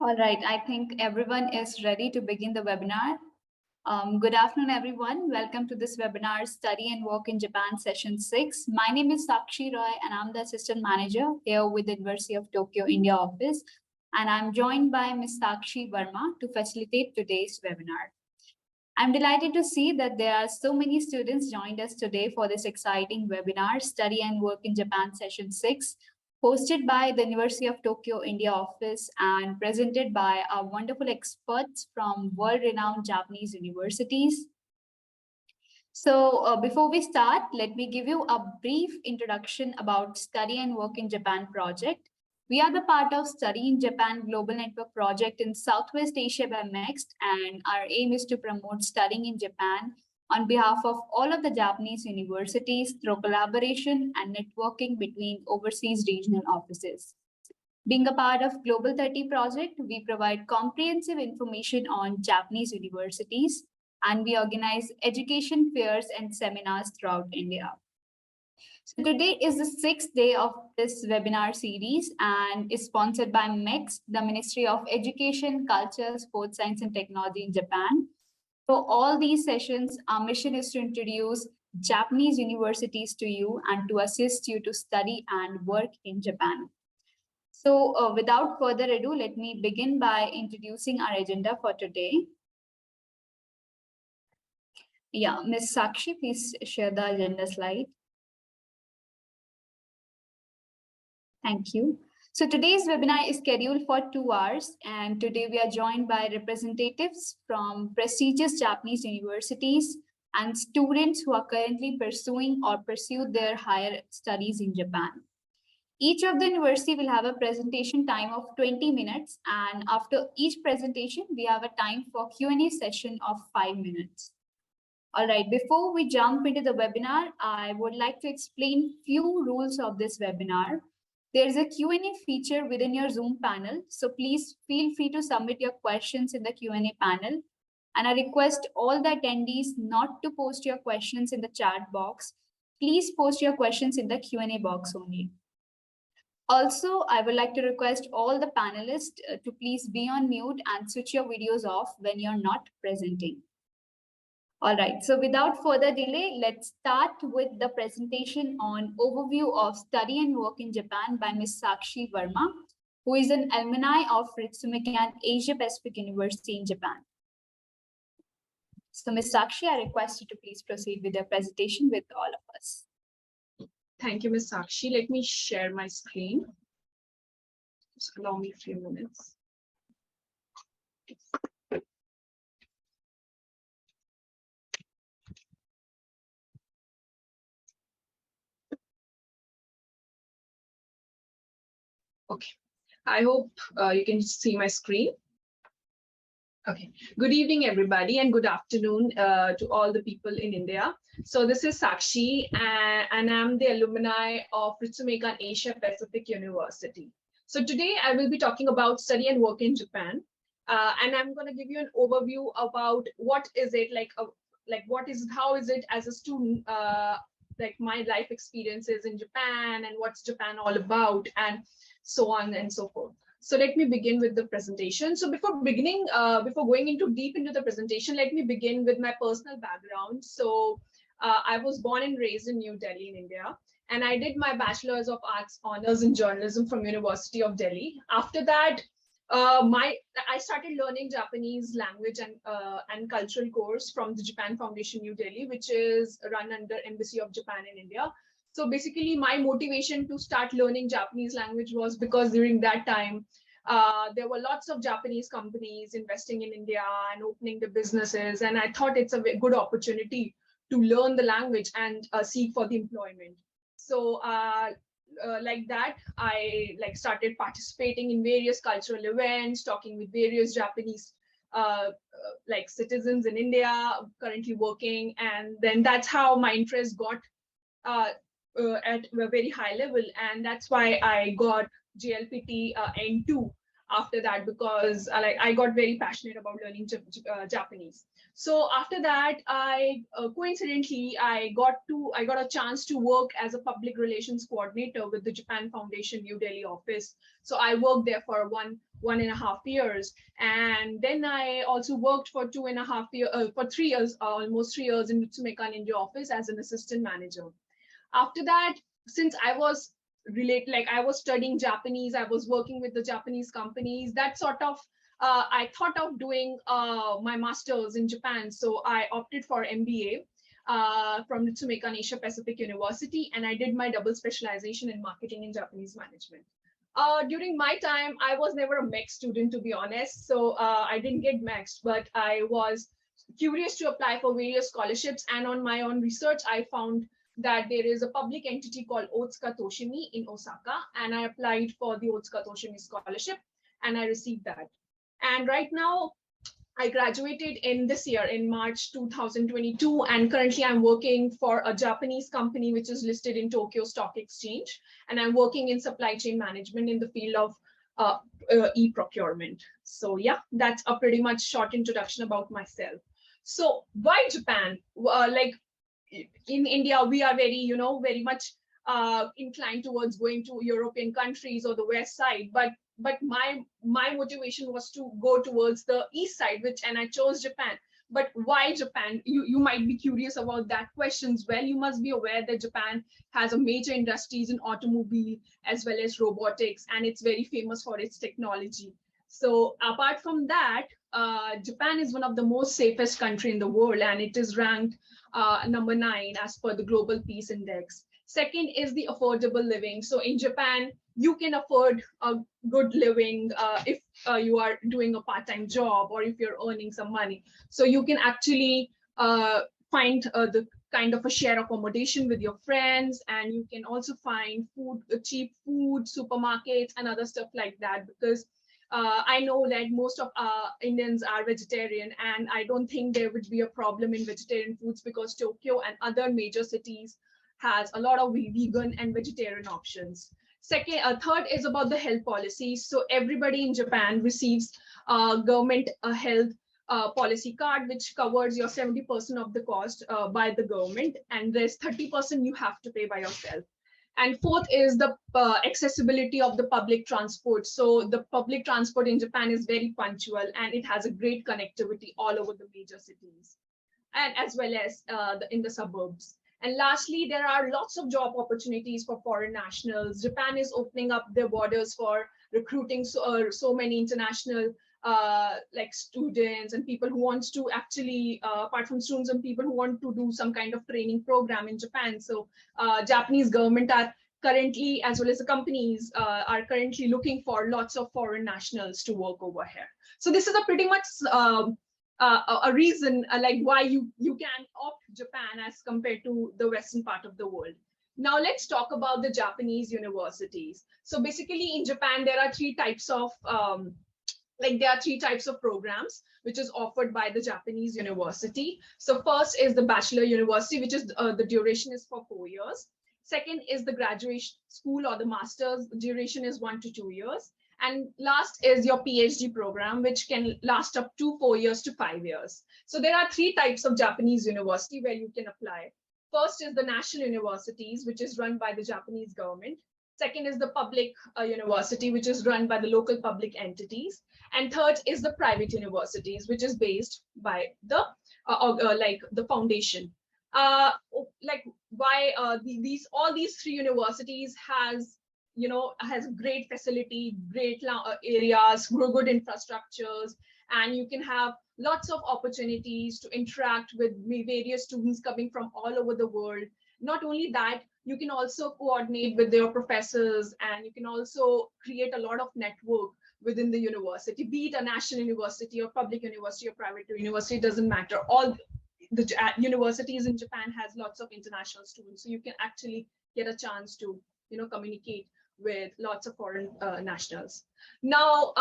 All right, I think everyone is ready to begin the webinar. Good afternoon, everyone. Welcome to this webinar, Study and Work in Japan, Session 6. My name is Sakshi Roy, and I'm the Assistant Manager here with the University of Tokyo, India office. And I'm joined by Ms. Sakshi Verma to facilitate today's webinar. I'm delighted to see that there are so many students joined us today for this exciting webinar, Study and Work in Japan, Session 6, hosted by the University of Tokyo, India office and presented by our wonderful experts from world-renowned Japanese universities. So before we start, let me give you a brief introduction about Study and Work in Japan project. We are the part of Study in Japan Global Network project in Southwest Asia by MEXT, and our aim is to promote studying in Japan on behalf of all of the Japanese universities through collaboration and networking between overseas regional offices. Being a part of Global 30 project, we provide comprehensive information on Japanese universities, and we organize education fairs and seminars throughout India. So today is the 6th day of this webinar series and is sponsored by MEXT, the Ministry of Education, Culture, Sports Science and Technology in Japan. For all these sessions, our mission is to introduce Japanese universities to you and to assist you to study and work in Japan. So without further ado, let me begin by introducing our agenda for today. Yeah, Ms. Sakshi, please share the agenda slide. Thank you. So today's webinar is scheduled for 2 hours, and today we are joined by representatives from prestigious Japanese universities and students who are currently pursuing or pursued their higher studies in Japan. Each of the university will have a presentation time of 20 minutes, and after each presentation, we have a time for Q&A session of 5 minutes. All right, before we jump into the webinar, I would like to explain few rules of this webinar. There's a Q&A feature within your Zoom panel, so please feel free to submit your questions in the Q&A panel. And I request all the attendees not to post your questions in the chat box. Please post your questions in the Q&A box only. Also, I would like to request all the panelists to please be on mute and switch your videos off when you're not presenting. All right, so without further delay, let's start with the presentation on overview of study and work in Japan by Ms. Sakshi Verma, who is an alumni of Ritsumeikan Asia Pacific University in Japan. So Ms. Sakshi, I request you to please proceed with your presentation with all of us. Thank you, Ms. Sakshi. Let me share my screen. Just allow me a few minutes. Okay, I hope you can see my screen. Okay, good evening, everybody, and good afternoon to all the people in India. So this is Sakshi, and I'm the alumni of Ritsumeikan Asia Pacific University. So today I will be talking about study and work in Japan, and I'm going to give you an overview about what is it like, how is it as a student, like my life experiences in Japan and what's Japan all about, and so on and so forth. So let me begin with the presentation. So before going into deep into the presentation, let me begin with my personal background. So I was born and raised in New Delhi in India, and I did my Bachelor's of Arts Honors in Journalism from University of Delhi. After that, I started learning Japanese language and cultural course from the Japan Foundation New Delhi, which is run under Embassy of Japan in India. So basically, my motivation to start learning Japanese language was because during that time, there were lots of Japanese companies investing in India and opening the businesses. And I thought it's a good opportunity to learn the language and seek for the employment. So like that, I started participating in various cultural events, talking with various Japanese citizens in India, currently working. And then that's how my interest got at a very high level, and that's why I got jlpt N2 after that, because I got very passionate about learning Japanese. So after that, I coincidentally I got a chance to work as a public relations coordinator with the Japan Foundation New Delhi office. So I worked there for one and a half years, and then I also worked for 2.5 years, for 3 years, almost 3 years in Mitsumeikan India office as an assistant manager. After that, since I was I was studying Japanese, I was working with the Japanese companies, that sort of I thought of doing my master's in Japan. So I opted for MBA from Mitsumeikan Asia Pacific University, and I did my double specialization in marketing and Japanese management. During my time, I was never a MEC student, to be honest. So I didn't get MECs, but I was curious to apply for various scholarships. And on my own research, I found that there is a public entity called Otsuka Toshimi in Osaka, and I applied for the Otsuka Toshimi scholarship, and I received that. And right now, I graduated in this year in March 2022, and currently I'm working for a Japanese company which is listed in Tokyo Stock Exchange, and I'm working in supply chain management in the field of e-procurement. So yeah, that's a pretty much short introduction about myself. So why Japan? Like in India, we are very, very much inclined towards going to European countries or the West side, but my motivation was to go towards the East side, and I chose Japan. But why Japan? You might be curious about that questions. Well, you must be aware that Japan has a major industries in automobile as well as robotics, and it's very famous for its technology. So apart from that, Japan is one of the most safest country in the world, and it is ranked number 9 as per the Global Peace Index. Second is the affordable living. So in Japan, you can afford a good living if you are doing a part-time job or if you're earning some money. So you can actually find the kind of a share accommodation with your friends, and you can also find food, cheap food, supermarkets, and other stuff like that. Because I know that most of Indians are vegetarian, and I don't think there would be a problem in vegetarian foods because Tokyo and other major cities has a lot of vegan and vegetarian options. Third is about the health policies. So everybody in Japan receives government health policy card, which covers your 70% of the cost by the government, and there's 30% you have to pay by yourself. And fourth is the accessibility of the public transport. So the public transport in Japan is very punctual, and it has a great connectivity all over the major cities, and as well as in the suburbs. And lastly, there are lots of job opportunities for foreign nationals. Japan is opening up their borders for recruiting so many international like students and people who wants to actually, apart from students and people who want to do some kind of training program in Japan. So Japanese government are currently, as well as the companies, are currently looking for lots of foreign nationals to work over here. So this is a pretty much a reason like why you can opt Japan as compared to the Western part of the world. Now let's talk about the Japanese universities. So basically in Japan, there are three types of programs which is offered by the Japanese university. So first is the Bachelor University, which is the duration is for 4 years. Second is the graduate school or the master's, duration is 1 to 2 years. And last is your PhD program, which can last up to 4 years to 5 years. So there are three types of Japanese university where you can apply. First is the national universities, which is run by the Japanese government. Second is the public university, which is run by the local public entities. And third is the private universities, which is based by the the foundation. Like why all these three universities has great facility, great areas, good infrastructures, and you can have lots of opportunities to interact with various students coming from all over the world. Not only that, you can also coordinate with your professors, and you can also create a lot of network within the university, be it a national university or public university or private university, it doesn't matter. All the universities in Japan has lots of international students, so you can actually get a chance to communicate with lots of foreign nationals. Now,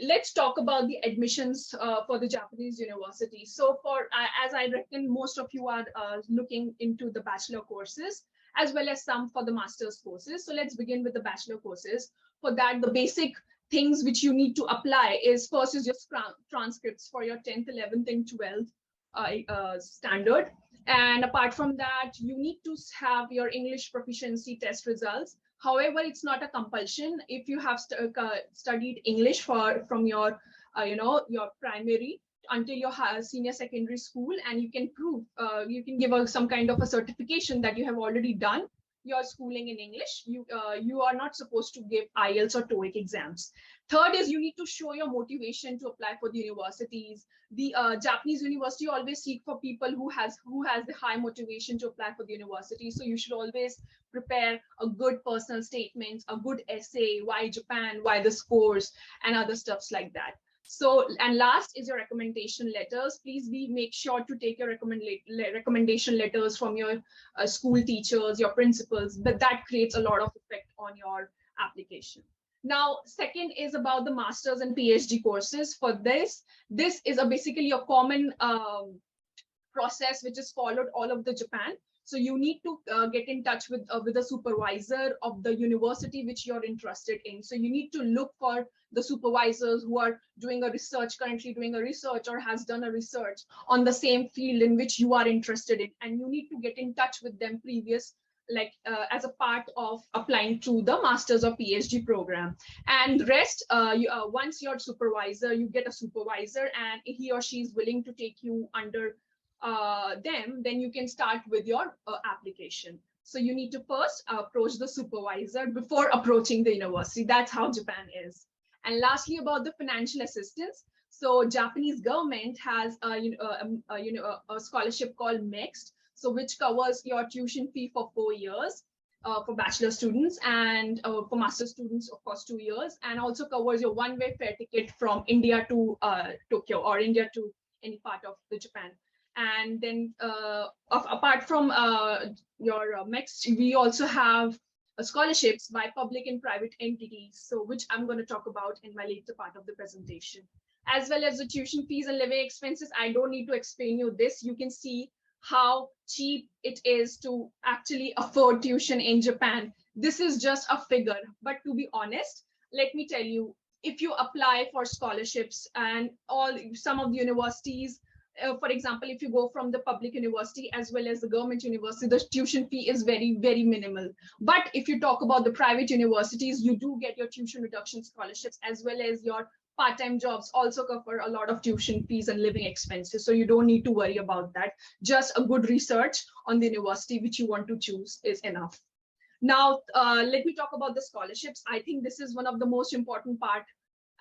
let's talk about the admissions for the Japanese university. So as I reckon, most of you are looking into the bachelor courses, as well as some for the master's courses. So let's begin with the bachelor courses. For that, the basic things which you need to apply is first is your transcripts for your 10th, 11th, and 12th standard. And apart from that, you need to have your English proficiency test results. However, it's not a compulsion. If you have studied English from your, your primary until your senior secondary school, and you can prove, you can give some kind of a certification that you have already done your schooling in English, you are not supposed to give IELTS or TOEIC exams. Third is you need to show your motivation to apply for the universities. The Japanese university always seek for people who has the high motivation to apply for the university. So you should always prepare a good personal statement, a good essay, why Japan, why this course, and other stuffs like that. So, and last is your recommendation letters. Please make sure to take your recommendation letters from your school teachers, your principals, but that creates a lot of effect on your application. Now, second is about the master's and PhD courses. For this is basically a common process which is followed all over Japan. So you need to get in touch with a supervisor of the university which you're interested in. So you need to look for the supervisors who are currently doing a research or has done a research on the same field in which you are interested in. And you need to get in touch with them as a part of applying to the master's or PhD program. And rest, once you're supervisor, you get a supervisor and he or she is willing to take you under them, then you can start with your application. So you need to first approach the supervisor before approaching the university. That's how Japan is. And lastly, about the financial assistance. So Japanese government has a scholarship called MEXT, so which covers your tuition fee for 4 years for bachelor students, and for master students, of course, 2 years, and also covers your one-way fare ticket from India to Tokyo or India to any part of the Japan. And then apart from your MEXT, we also have scholarships by public and private entities, so which I'm going to talk about in my later part of the presentation, as well as the tuition fees and living expenses. I don't need to explain you this. You can see how cheap it is to actually afford tuition in Japan. This is just a figure, but to be honest, let me tell you, if you apply for scholarships and some of the universities, for example, if you go from the public university as well as the government university, the tuition fee is very, very minimal. But if you talk about the private universities, you do get your tuition reduction scholarships, as well as your part-time jobs also cover a lot of tuition fees and living expenses. So you don't need to worry about that. Just a good research on the university which you want to choose is enough. Now, let me talk about the scholarships. I think this is one of the most important part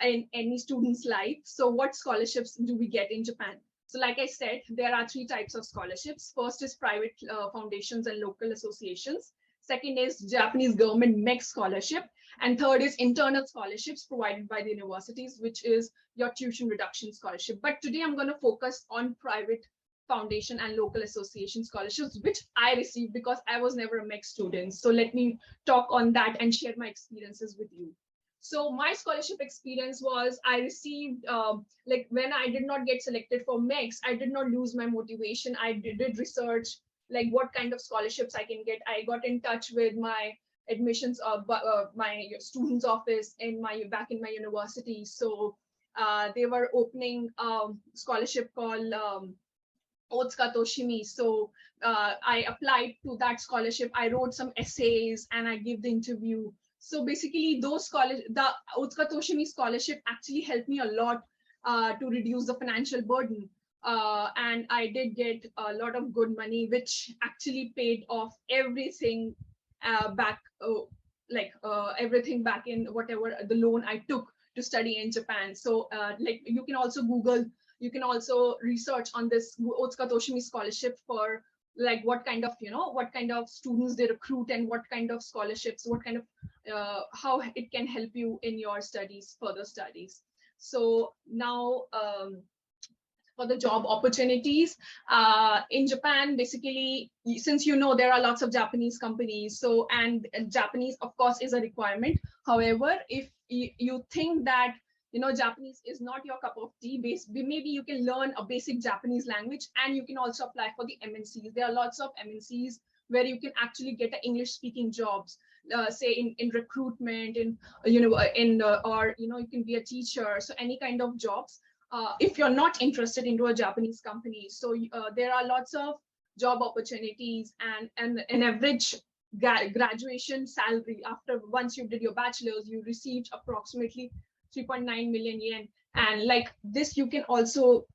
in any student's life. So what scholarships do we get in Japan? So like I said, there are 3 types of scholarships. First is private foundations and local associations. Second is Japanese government MEXT scholarship. And third is internal scholarships provided by the universities, which is your tuition reduction scholarship. But today I'm going to focus on private foundation and local association scholarships, which I received because I was never a MEXT student. So let me talk on that and share my experiences with you. So my scholarship experience was, I received, when I did not get selected for MEXT, I did not lose my motivation. I did research, like what kind of scholarships I can get. I got in touch with my admissions my students office back in my university. So they were opening scholarship called Otsuka Toshimi. So I applied to that scholarship. I wrote some essays and I gave the interview. So basically the Otsuka Toshimi scholarship actually helped me a lot to reduce the financial burden. And I did get a lot of good money, which actually paid off everything back, everything back in whatever the loan I took to study in Japan. So you can also Google, you can also research on this Otsuka Toshimi scholarship for like what kind of students they recruit and what kind of scholarships, what kind of how it can help you in your further studies. So now for the job opportunities in Japan, basically, since there are lots of Japanese companies, so and Japanese of course is a requirement. However, if you think that Japanese is not your cup of tea, maybe you can learn a basic Japanese language and you can also apply for the MNCs. There are lots of MNCs where you can actually get English speaking jobs, say in recruitment, or you can be a teacher. So any kind of jobs if you're not interested into a Japanese company. So there are lots of job opportunities, and an average graduation salary after once you did your bachelor's, you received approximately 3.9 million yen. And like this, you can also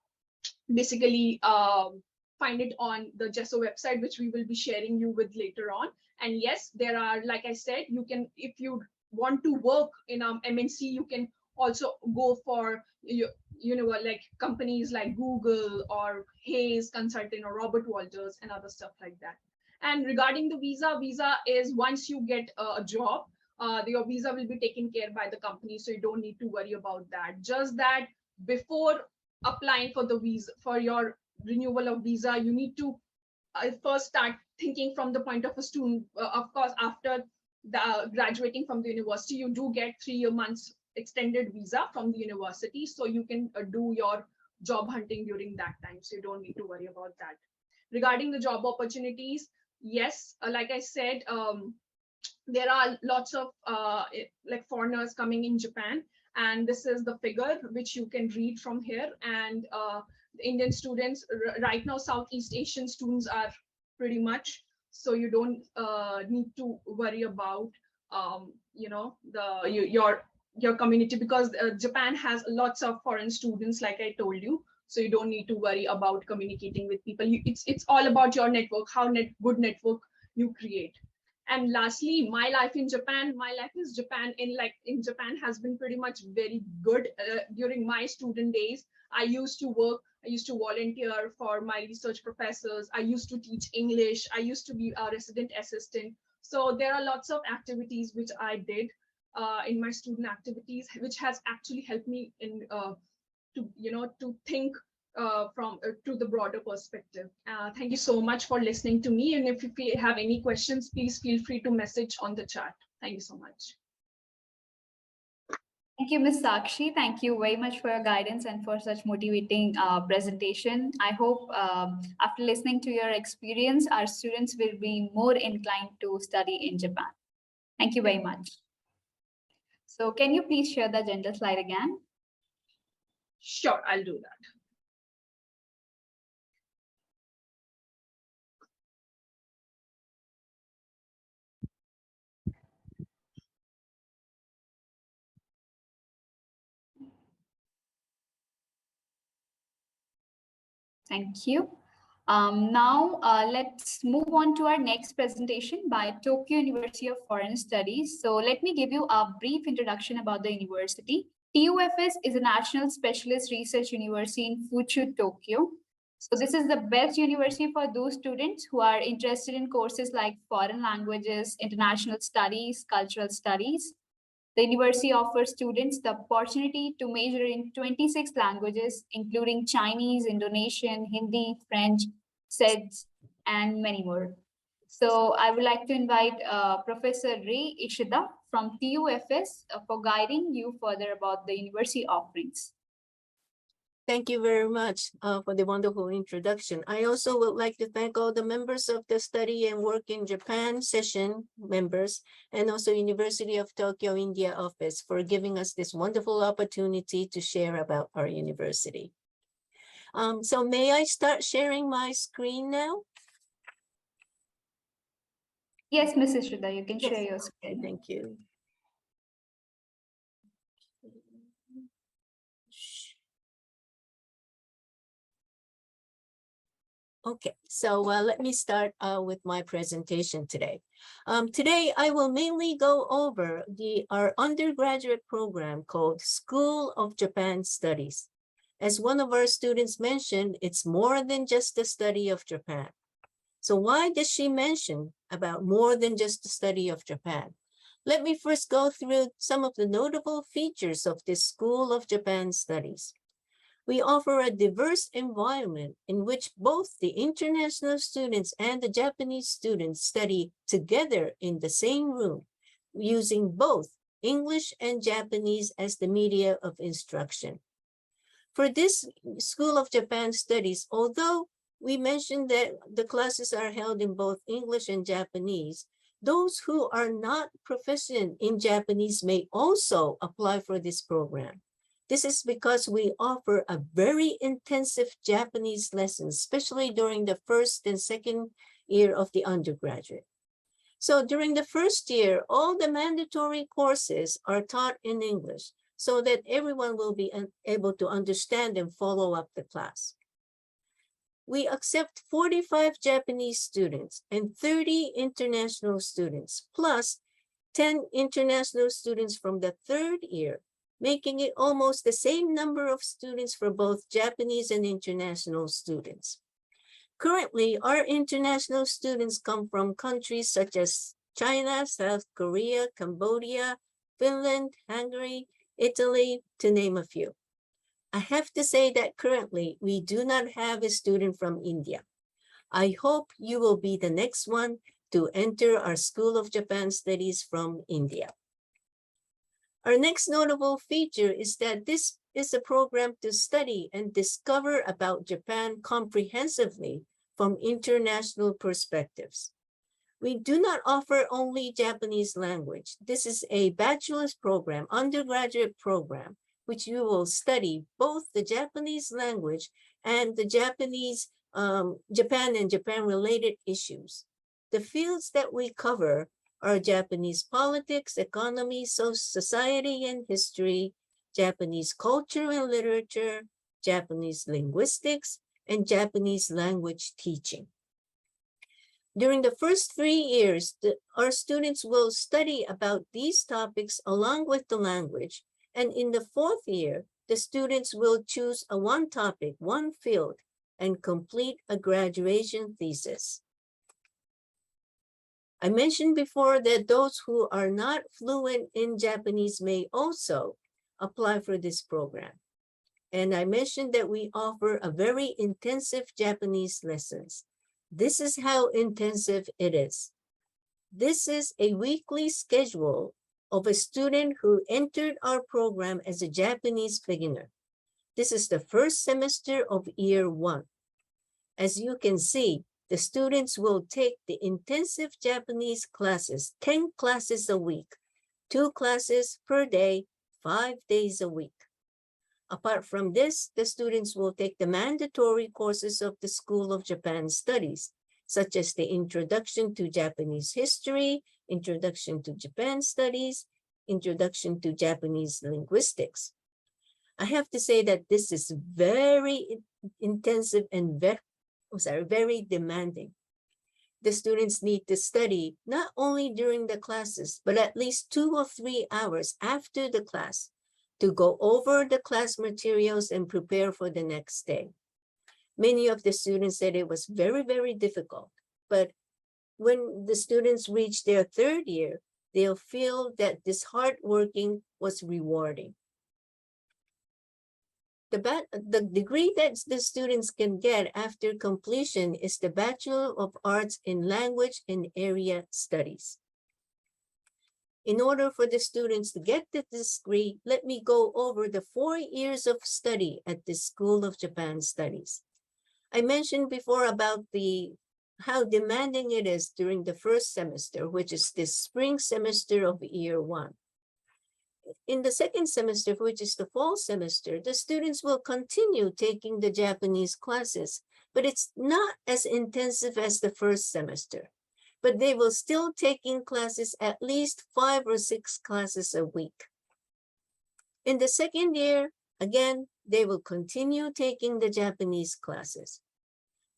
basically find it on the GESO website, which we will be sharing you with later on. And yes, there are, like I said, you can, if you want to work in MNC, you can also go for like companies like Google or Hayes Consulting or Robert Walters and other stuff like that. And regarding the visa is once you get a job, your visa will be taken care by the company, so you don't need to worry about that. Just that before applying for the visa, for your renewal of visa, you need to first start thinking from the point of a student. Of course, after the graduating from the university, you do get 3 months extended visa from the university, so you can do your job hunting during that time, so you don't need to worry about that. Regarding the job opportunities, yes, like I said, there are lots of like foreigners coming in Japan, and this is the figure which you can read from here. And the Indian students right now, Southeast Asian students are pretty much, so you don't need to worry about your community, because Japan has lots of foreign students, like I told you, so you don't need to worry about communicating with people. It's all about your network, how good network you create. And lastly, my life in Japan, in Japan has been pretty much very good. During my student days, I used to work, I used to volunteer for my research professors, I used to teach English, I used to be a resident assistant. So there are lots of activities which I did in my student activities, which has actually helped me in to think to the broader perspective. Thank you so much for listening to me. And if you have any questions, please feel free to message on the chat. Thank you so much. Thank you, Ms. Sakshi. Thank you very much for your guidance and for such motivating presentation. I hope after listening to your experience, our students will be more inclined to study in Japan. Thank you very much. So can you please share the agenda slide again? Sure, I'll do that. Thank you. Now, let's move on to our next presentation by Tokyo University of Foreign Studies. So let me give you a brief introduction about the university. TUFS is a national specialist research university in Fuchu, Tokyo. So this is the best university for those students who are interested in courses like foreign languages, international studies, cultural studies. The university offers students the opportunity to major in 26 languages, including Chinese, Indonesian, Hindi, French, SEDS, and many more. So I would like to invite Professor Rei Ishida from TUFS for guiding you further about the university offerings. Thank you very much for the wonderful introduction. I also would like to thank all the members of the Study and Work in Japan session members, and also University of Tokyo India office for giving us this wonderful opportunity to share about our university. So may I start sharing my screen now? Yes, Mrs. Ishida, you can share your screen. Thank you. Okay, so let me start with my presentation today. Today, I will mainly go over our undergraduate program called School of Japan Studies. As one of our students mentioned, it's more than just the study of Japan. So why does she mention about more than just the study of Japan? Let me first go through some of the notable features of this School of Japan Studies. We offer a diverse environment in which both the international students and the Japanese students study together in the same room, using both English and Japanese as the media of instruction. For this School of Japan Studies, although we mentioned that the classes are held in both English and Japanese, those who are not proficient in Japanese may also apply for this program. This is because we offer a very intensive Japanese lesson, especially during the first and second year of the undergraduate. So during the first year, all the mandatory courses are taught in English so that everyone will be able to understand and follow up the class. We accept 45 Japanese students and 30 international students, plus 10 international students from the third year, making it almost the same number of students for both Japanese and international students. Currently, our international students come from countries such as China, South Korea, Cambodia, Finland, Hungary, Italy, to name a few. I have to say that currently we do not have a student from India. I hope you will be the next one to enter our School of Japan Studies from India. Our next notable feature is that this is a program to study and discover about Japan comprehensively from international perspectives. We do not offer only Japanese language. This is a bachelor's program, undergraduate program, which you will study both the Japanese language and the Japanese, Japan and Japan-related issues. The fields that we cover are Japanese politics, economy, society and history, Japanese culture and literature, Japanese linguistics, and Japanese language teaching. During the first 3 years, our students will study about these topics along with the language, and in the fourth year, the students will choose a one topic, one field, and complete a graduation thesis. I mentioned before that those who are not fluent in Japanese may also apply for this program. And I mentioned that we offer a very intensive Japanese lessons. This is how intensive it is. This is a weekly schedule of a student who entered our program as a Japanese beginner. This is the first semester of year 1. As you can see, the students will take the intensive Japanese classes, 10 classes a week, 2 classes per day, 5 days a week. Apart from this, the students will take the mandatory courses of the School of Japan Studies, such as the Introduction to Japanese History, Introduction to Japan Studies, Introduction to Japanese Linguistics. I have to say that this is very intensive and very demanding. The students need to study not only during the classes, but at least 2 or 3 hours after the class to go over the class materials and prepare for the next day. Many of the students said it was very, very difficult, but when the students reach their third year, they'll feel that this hard working was rewarding. The degree that the students can get after completion is the Bachelor of Arts in Language and Area Studies. In order for the students to get the degree, let me go over the 4 years of study at the School of Japan Studies. I mentioned before about how demanding it is during the first semester, which is the spring semester of year 1. In the second semester, which is the fall semester, the students will continue taking the Japanese classes, but it's not as intensive as the first semester. But they will still taking classes at least 5 or 6 classes a week. In the second year, again, they will continue taking the Japanese classes.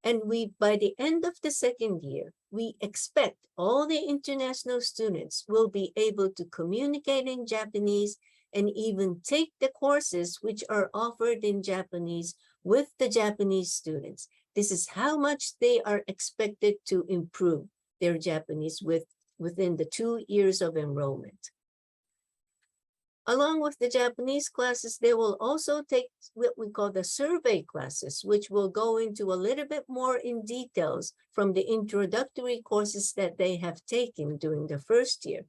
And by the end of the second year, we expect all the international students will be able to communicate in Japanese and even take the courses which are offered in Japanese with the Japanese students. This is how much they are expected to improve their Japanese within the 2 years of enrollment. Along with the Japanese classes, they will also take what we call the survey classes, which will go into a little bit more in details from the introductory courses that they have taken during the first year.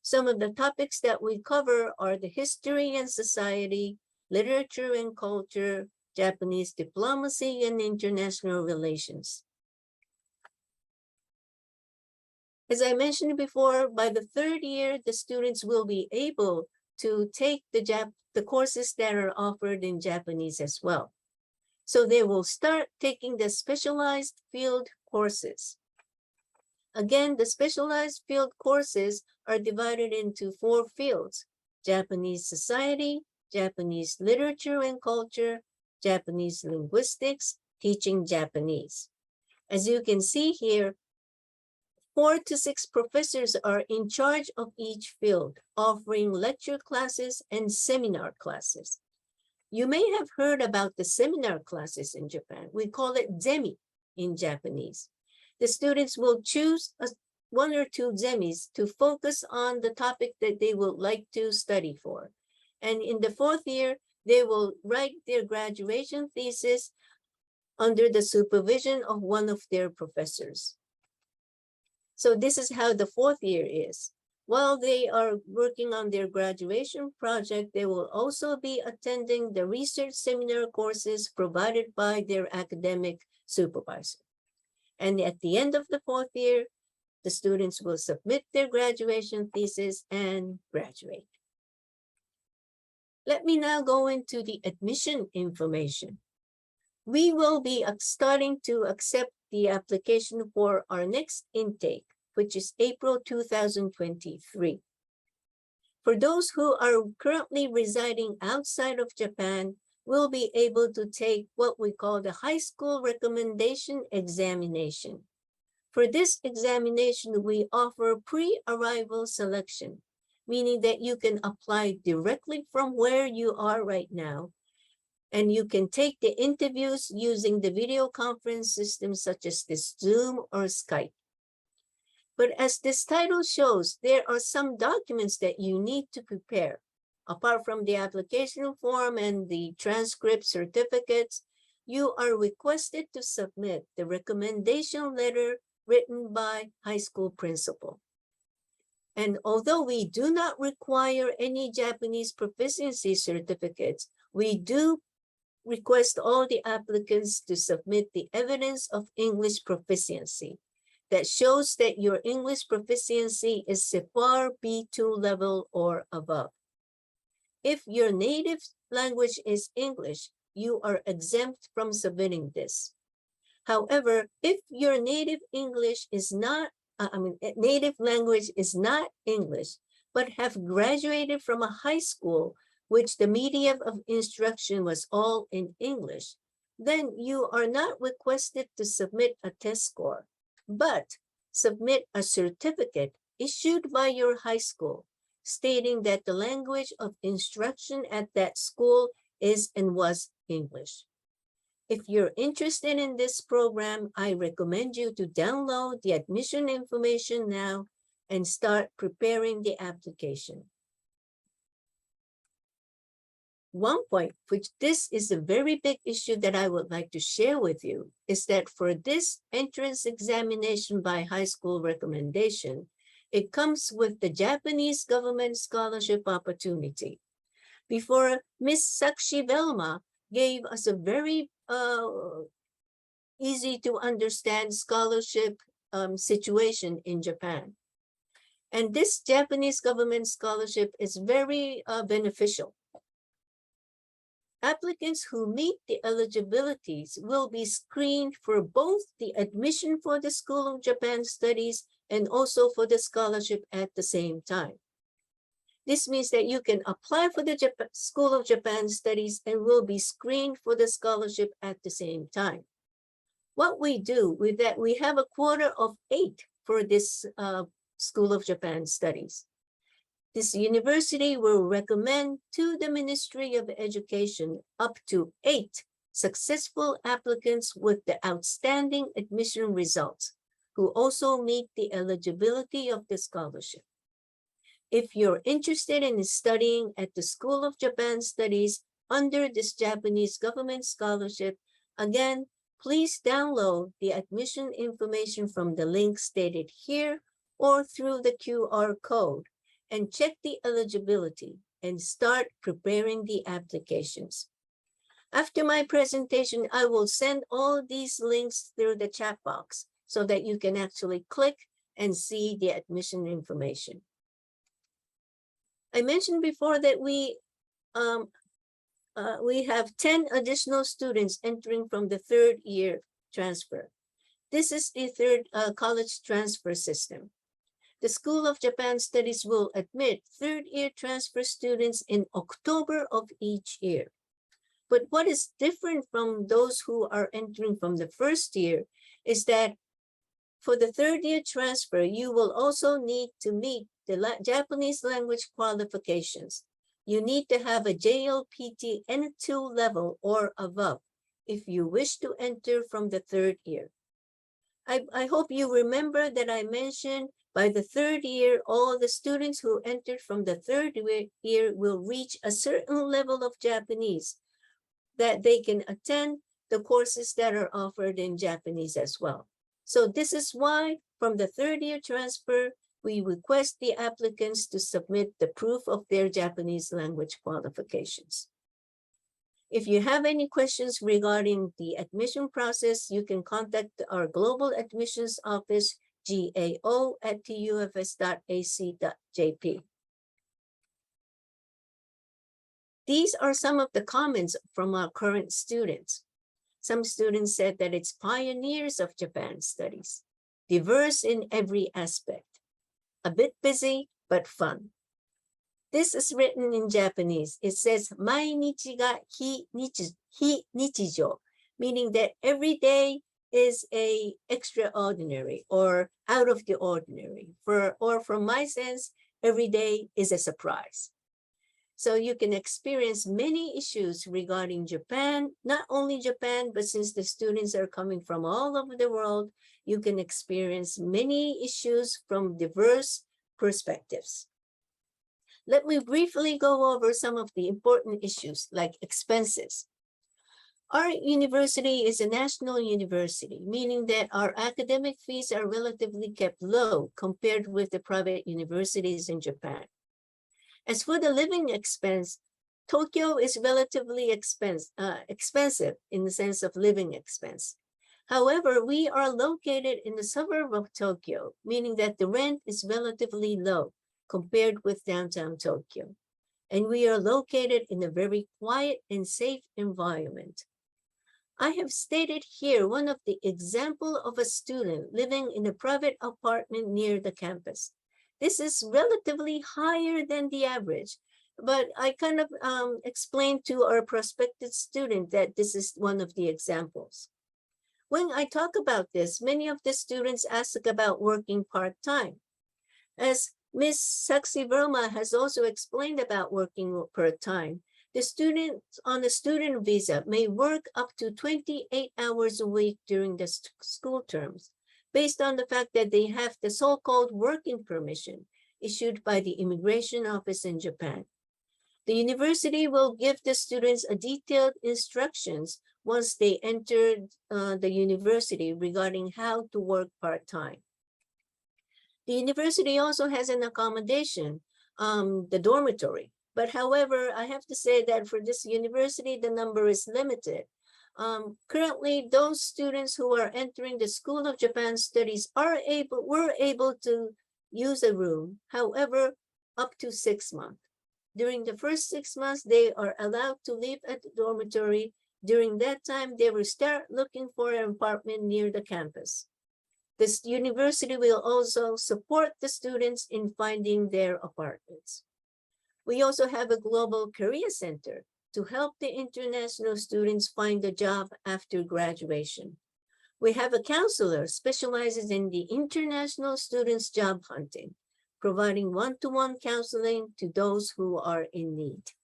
Some of the topics that we cover are the history and society, literature and culture, Japanese diplomacy, and international relations. As I mentioned before, by the third year, the students will be able to take the courses that are offered in Japanese as well. So they will start taking the specialized field courses. Again, the specialized field courses are divided into 4 fields: Japanese society, Japanese literature and culture, Japanese linguistics, teaching Japanese. As you can see here, 4 to 6 professors are in charge of each field, offering lecture classes and seminar classes. You may have heard about the seminar classes in Japan. We call it zemi in Japanese. The students will choose 1 or 2 zemis to focus on the topic that they would like to study for. And in the 4th year, they will write their graduation thesis under the supervision of one of their professors. So this is how the 4th year is. While they are working on their graduation project, they will also be attending the research seminar courses provided by their academic supervisor. And at the end of the 4th year, the students will submit their graduation thesis and graduate. Let me now go into the admission information. We will be starting to accept the application for our next intake, which is April 2023. For those who are currently residing outside of Japan, will be able to take what we call the high school recommendation examination. For this examination, we offer pre-arrival selection, meaning that you can apply directly from where you are right now, and you can take the interviews using the video conference systems such as this Zoom or Skype. But as this title shows, there are some documents that you need to prepare. Apart from the application form and the transcript certificates, you are requested to submit the recommendation letter written by high school principal. And although we do not require any Japanese proficiency certificates, we do request all the applicants to submit the evidence of English proficiency that shows that your English proficiency is CEFAR B2 level or above. If your native language is English, you are exempt from submitting this. However, if your native English is not, native language is not English, but have graduated from a high school which the medium of instruction was all in English, then you are not requested to submit a test score, but submit a certificate issued by your high school stating that the language of instruction at that school is and was English. If you're interested in this program, I recommend you to download the admission information now and start preparing the application. One point, which this is a very big issue that I would like to share with you, is that for this entrance examination by high school recommendation, it comes with the Japanese government scholarship opportunity. Before, Ms. Sakshi Velma gave us a very easy to understand scholarship situation in Japan. And this Japanese government scholarship is very beneficial. Applicants who meet the eligibilities will be screened for both the admission for the School of Japan Studies and also for the scholarship at the same time. This means that you can apply for the School of Japan Studies and will be screened for the scholarship at the same time. What we do with that, we have a quota of 8 for this School of Japan Studies. This university will recommend to the Ministry of Education up to 8 successful applicants with the outstanding admission results who also meet the eligibility of the scholarship. If you're interested in studying at the School of Japan Studies under this Japanese government scholarship, again, please download the admission information from the link stated here or through the QR code and check the eligibility and start preparing the applications. After my presentation, I will send all these links through the chat box so that you can actually click and see the admission information. I mentioned before that we have 10 additional students entering from the third year transfer. This is the third college transfer system. The School of Japan Studies will admit third year transfer students in October of each year. But what is different from those who are entering from the first year is that for the third year transfer, you will also need to meet the Japanese language qualifications. You need to have a jlpt N2 level or above if you wish to enter from the third year. I hope you remember that I mentioned by the third year, all the students who entered from the third year will reach a certain level of Japanese that they can attend the courses that are offered in Japanese as well. So this is why from the third year transfer, we request the applicants to submit the proof of their Japanese language qualifications. If you have any questions regarding the admission process, you can contact our Global Admissions Office, gao@tufs.ac.jp. These are some of the comments from our current students. Some students said that it's pioneers of Japan studies, diverse in every aspect, a bit busy, but fun. This is written in Japanese. It says, mainichi ga hi nichijo, meaning that every day is a extraordinary or out of the ordinary. Or from my sense, every day is a surprise. So you can experience many issues regarding Japan, not only Japan, but since the students are coming from all over the world, you can experience many issues from diverse perspectives. Let me briefly go over some of the important issues like expenses. Our university is a national university, meaning that our academic fees are relatively kept low compared with the private universities in Japan. As for the living expense, Tokyo is relatively expensive in the sense of living expense. However, we are located in the suburb of Tokyo, meaning that the rent is relatively low compared with downtown Tokyo. And we are located in a very quiet and safe environment. I have stated here one of the example of a student living in a private apartment near the campus. This is relatively higher than the average, but I kind of explained to our prospective student that this is one of the examples. When I talk about this, many of the students ask about working part-time. As Ms. Saksi Verma has also explained about working part-time, the student on a student visa may work up to 28 hours a week during the school terms, based on the fact that they have the so-called working permission issued by the Immigration Office in Japan. The university will give the students a detailed instructions once they enter the university regarding how to work part-time. The university also has an accommodation, the dormitory. But however, I have to say that for this university, the number is limited. Currently, those students who are entering the School of Japan Studies were able to use a room, however, up to 6 months. During the first 6 months, they are allowed to live at the dormitory. During that time, they will start looking for an apartment near the campus. This university will also support the students in finding their apartments. We also have a global career center to help the international students find a job after graduation. We have a counselor specializes in the international students' job hunting, providing one-to-one counseling to those who are in need.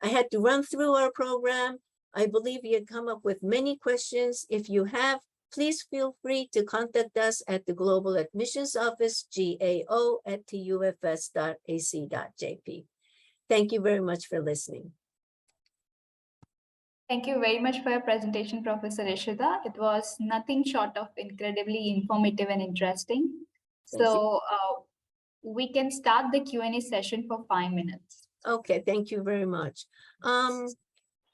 I had to run through our program. I believe you come up with many questions. If you have, please feel free to contact us at the Global Admissions Office, gao@tufs.ac.jp. Thank you very much for listening. Thank you very much for your presentation, Professor Ishida. It was nothing short of incredibly informative and interesting. So we can start the Q&A session for 5 minutes. Okay, thank you very much.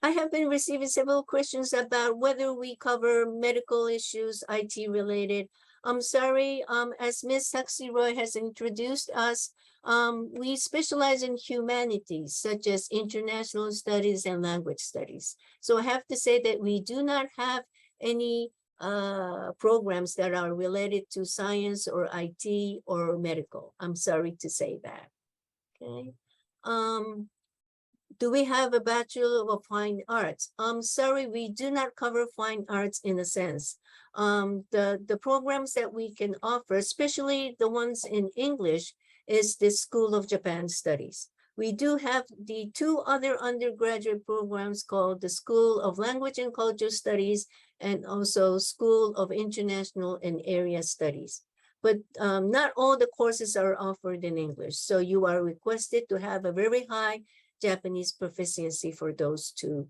I have been receiving several questions about whether we cover medical issues, IT related. I'm sorry, as Ms. Saxi Roy has introduced us, we specialize in humanities, such as international studies and language studies. So I have to say that we do not have any programs that are related to science or IT or medical. I'm sorry to say that. Okay. Do we have a Bachelor of Fine Arts? I'm sorry, we do not cover fine arts in a sense. The programs that we can offer, especially the ones in English, is the School of Japan Studies. We do have the two other undergraduate programs called the School of Language and Culture Studies and also School of International and Area Studies. But not all the courses are offered in English. So you are requested to have a very high Japanese proficiency for those two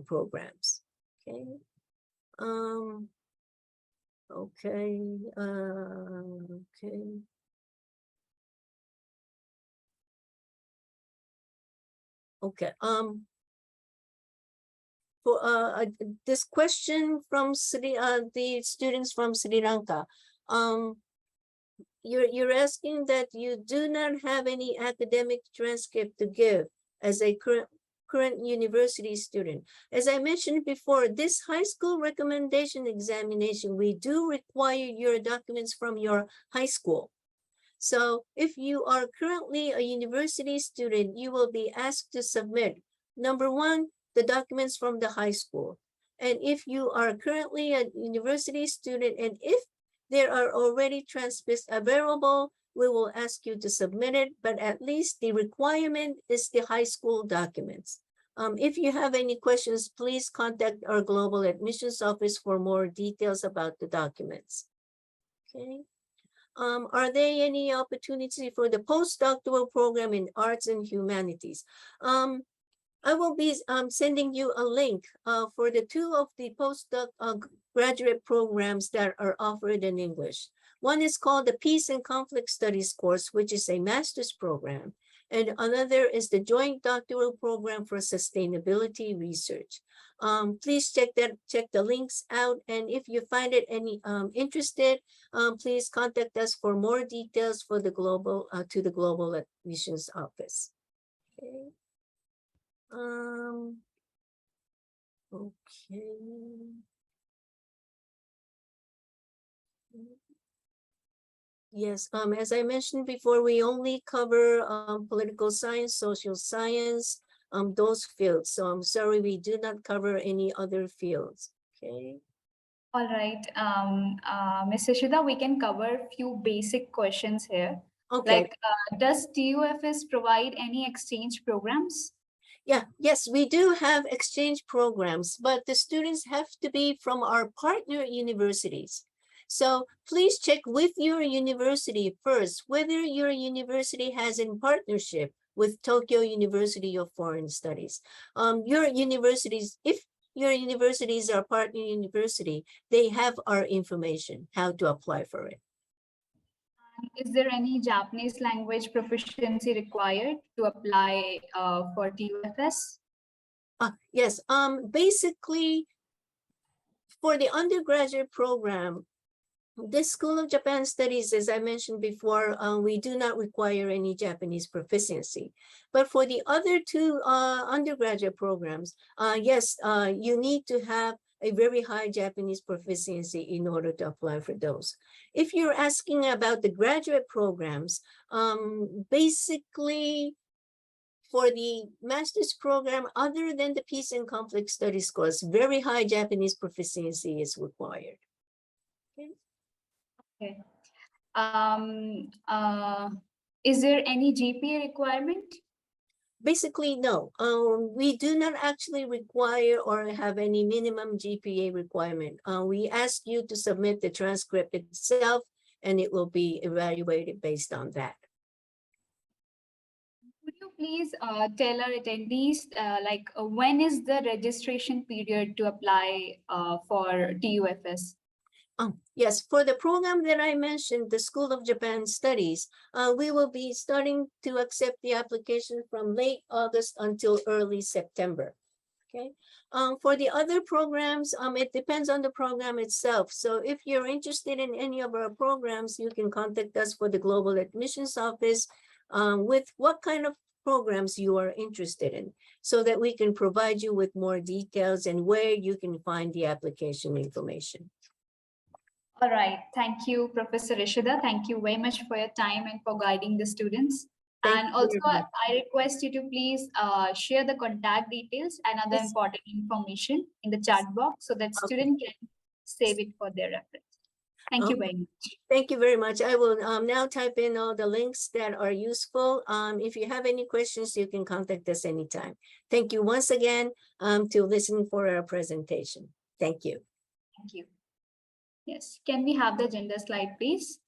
programs. Okay. Okay. Okay. For this question from the students from Sri Lanka, you're asking that you do not have any academic transcript to give as a current university student. As I mentioned before, this high school recommendation examination, we do require your documents from your high school. So if you are currently a university student, you will be asked to submit, number one, the documents from the high school. And if you are currently a university student, and if there are already transcripts available, we will ask you to submit it, but at least the requirement is the high school documents. If you have any questions, please contact our Global Admissions Office for more details about the documents. Okay. Are there any opportunity for the postdoctoral program in arts and humanities? I will be sending you a link for the two of the graduate programs that are offered in English. One is called the Peace and Conflict Studies course, which is a master's program. And another is the Joint Doctoral Program for Sustainability Research. Please check the links out. And if you find it any interested, please contact us for more details for the Global Admissions Office. Okay. Okay. Yes, as I mentioned before, we only cover political science, social science, those fields. So I'm sorry, we do not cover any other fields. Okay. All right, Ms. Ishida, we can cover a few basic questions here. Okay. Like, does TUFS provide any exchange programs? Yeah, yes, we do have exchange programs, but the students have to be from our partner universities. So please check with your university first whether your university has in partnership with Tokyo University of Foreign Studies. Your universities, if your universities are partner university, they have our information, how to apply for it. Is there any Japanese language proficiency required to apply for TUFS? Yes, basically for the undergraduate program, this School of Japan Studies, as I mentioned before, we do not require any Japanese proficiency. But for the other two undergraduate programs, yes, you need to have a very high Japanese proficiency in order to apply for those. If you're asking about the graduate programs, basically for the master's program, other than the Peace and Conflict Studies course, very high Japanese proficiency is required. Okay. Okay. Is there any GPA requirement? Basically, no. We do not actually require or have any minimum GPA requirement. We ask you to submit the transcript itself, and it will be evaluated based on that. Could you please tell our attendees, when is the registration period to apply for TUFS? Yes, for the program that I mentioned, the School of Japan Studies, we will be starting to accept the application from late August until early September. Okay. For the other programs, it depends on the program itself. So if you're interested in any of our programs, you can contact us for the Global Admissions Office with what kind of programs you are interested in, so that we can provide you with more details and where you can find the application information. All right. Thank you, Professor Ishida. Thank you very much for your time and for guiding the students. Thank And you also, very much. I request you to please share the contact details and other Yes. important information in the chat box so that students can save it for their reference. Thank you very much. Thank you very much. I will now type in all the links that are useful. If you have any questions, you can contact us anytime. Thank you once again to listen for our presentation. Thank you. Thank you. Yes. Can we have the agenda slide, please?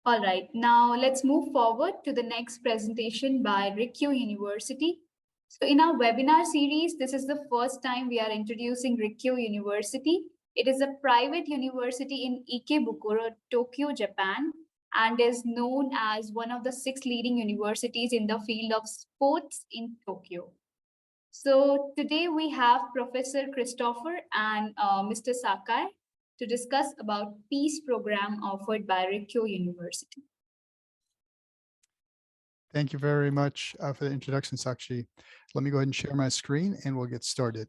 All right. Now let's move forward to the next presentation by Rico University. So in our webinar series, this is the first time we are introducing Rico University. It is a private university in Ikebukuro, Tokyo, Japan, and is known as one of the 6 leading universities in the field of sports in Tokyo. So today we have Professor Christopher and Mr. Sakai to discuss about Peace program offered by Rico University. Thank you very much for the introduction, Sakshi. Let me go ahead and share my screen and we'll get started.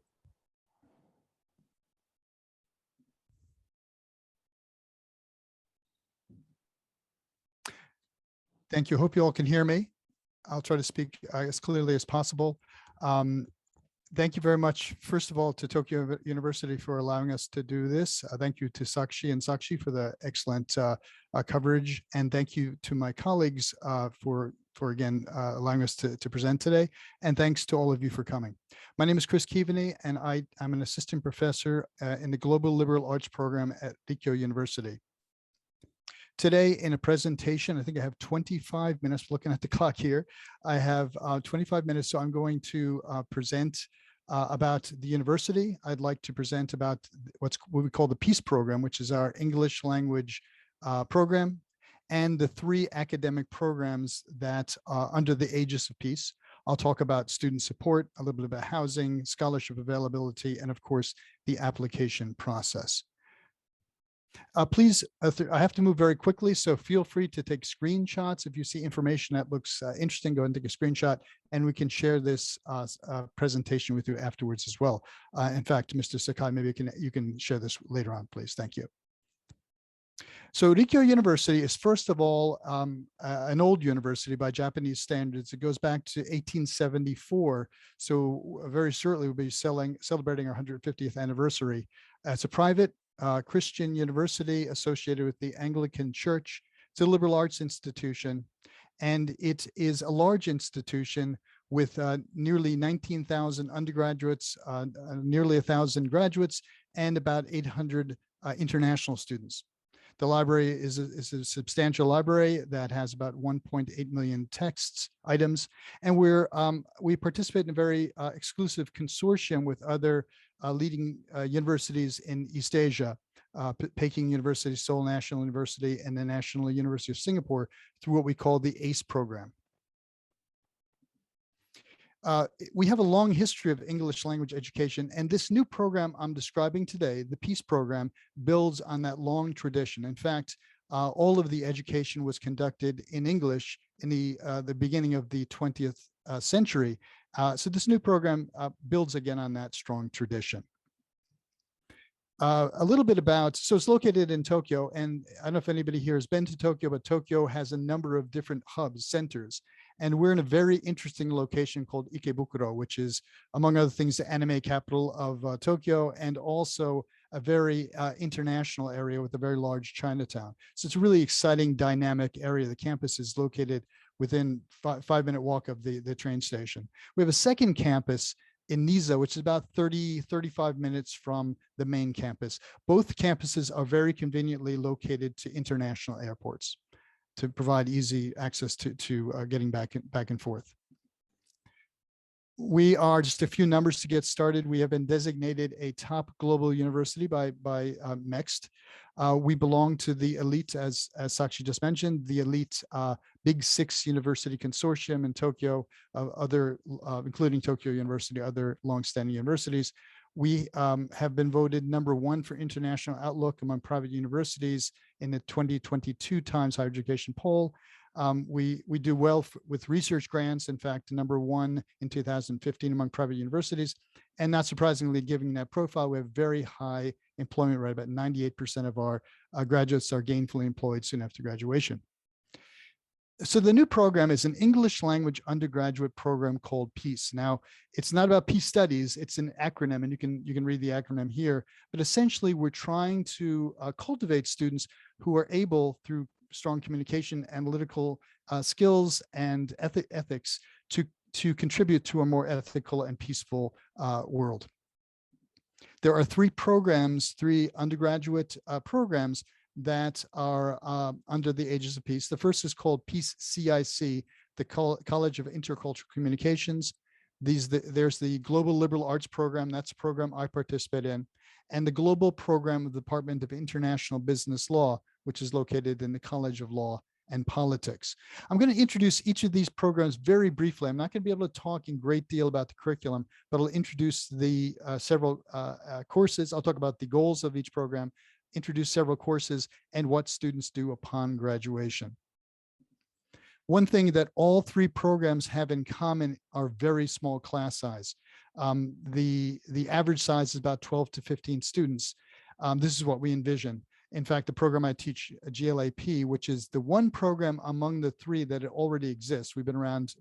Thank you. Hope you all can hear me. I'll try to speak as clearly as possible. Thank you very much, first of all, to Tokyo University for allowing us to do this. Thank you to Sakshi and Sakshi for the excellent coverage. And thank you to my colleagues for again, allowing us to present today. And thanks to all of you for coming. My name is Chris Keaveney, and I'm an assistant professor in the Global Liberal Arts program at Rico University. Today in a presentation, I think I have 25 minutes, looking at the clock here. I have 25 minutes, so I'm going to present about the university. I'd like to present about what we call the Peace program, which is our English language program, and the 3 academic programs that are under the aegis of Peace. I'll talk about student support, a little bit about housing, scholarship availability, and of course, the application process. Please, I have to move very quickly, so feel free to take screenshots. If you see information that looks interesting, go ahead and take a screenshot, and we can share this presentation with you afterwards as well. In fact, Mr. Sakai, maybe you can share this later on, please. Thank you. So Rico University is, first of all, an old university by Japanese standards. It goes back to 1874. So very shortly we'll be celebrating our 150th anniversary. It's a private Christian university associated with the Anglican Church. It's a liberal arts institution, and it is a large institution with nearly 19,000 undergraduates, nearly 1,000 graduates, and about 800 international students. The library is a substantial library that has about 1.8 million texts, items, and we participate in a very exclusive consortium with other leading universities in East Asia, Peking University, Seoul National University, and the National University of Singapore through what we call the ACE program. We have a long history of English language education, and this new program I'm describing today, the Peace program, builds on that long tradition. In fact, all of the education was conducted in English in the beginning of the 20th century. So this new program builds again on that strong tradition. A little bit about, so it's located in Tokyo, and I don't know if anybody here has been to Tokyo, but Tokyo has a number of different hubs, centers. And we're in a very interesting location called Ikebukuro, which is, among other things, the anime capital of Tokyo, and also a very international area with a very large Chinatown. So it's a really exciting, dynamic area. The campus is located within 5-minute walk of the train station. We have a second campus in Niza, which is about 35 minutes from the main campus. Both campuses are very conveniently located to international airports to provide easy access to getting back and forth. We are, just a few numbers to get started, we have been designated a top global university by MEXT. We belong to the elite, as Sakshi just mentioned, the elite Big Six University Consortium in Tokyo, including Tokyo University, other longstanding universities. We have been voted #1 for International Outlook among private universities in the 2022 Times Higher Education poll. We do well with research grants, in fact, #1 in 2015 among private universities. And not surprisingly, given that profile, we have very high employment rate. About 98% of our graduates are gainfully employed soon after graduation. So the new program is an English language undergraduate program called PEACE. Now, it's not about peace studies, it's an acronym, and you can read the acronym here. But essentially, we're trying to cultivate students who are able, through strong communication, analytical skills, and ethics, to contribute to a more ethical and peaceful world. There are three undergraduate programs that are under the Aegis of Peace. The first is called Peace CIC, the College of Intercultural Communications. There's the Global Liberal Arts Program, that's a program I participate in, and the Global Program of the Department of International Business Law, which is located in the College of Law and Politics. I'm going to introduce each of these programs very briefly. I'm not going to be able to talk in great deal about the curriculum, but I'll introduce the several courses. I'll talk about the goals of each program, introduce several courses, and what students do upon graduation. One thing that all three programs have in common are very small class size. The average size is about 12 to 15 students. This is what we envision. In fact, the program I teach, GLAP, which is the one program among the three that already exists. We've been around,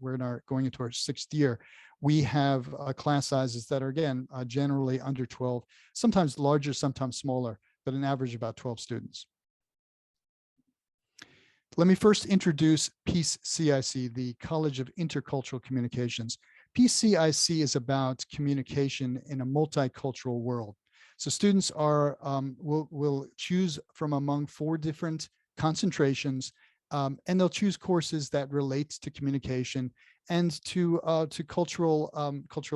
going into our 6th year. We have class sizes that are, again, generally under 12, sometimes larger, sometimes smaller, but an average of about 12 students. Let me first introduce Peace CIC, the College of Intercultural Communications. Peace CIC is about communication in a multicultural world. So students will choose from among 4 different concentrations, and they'll choose courses that relate to communication and to cultural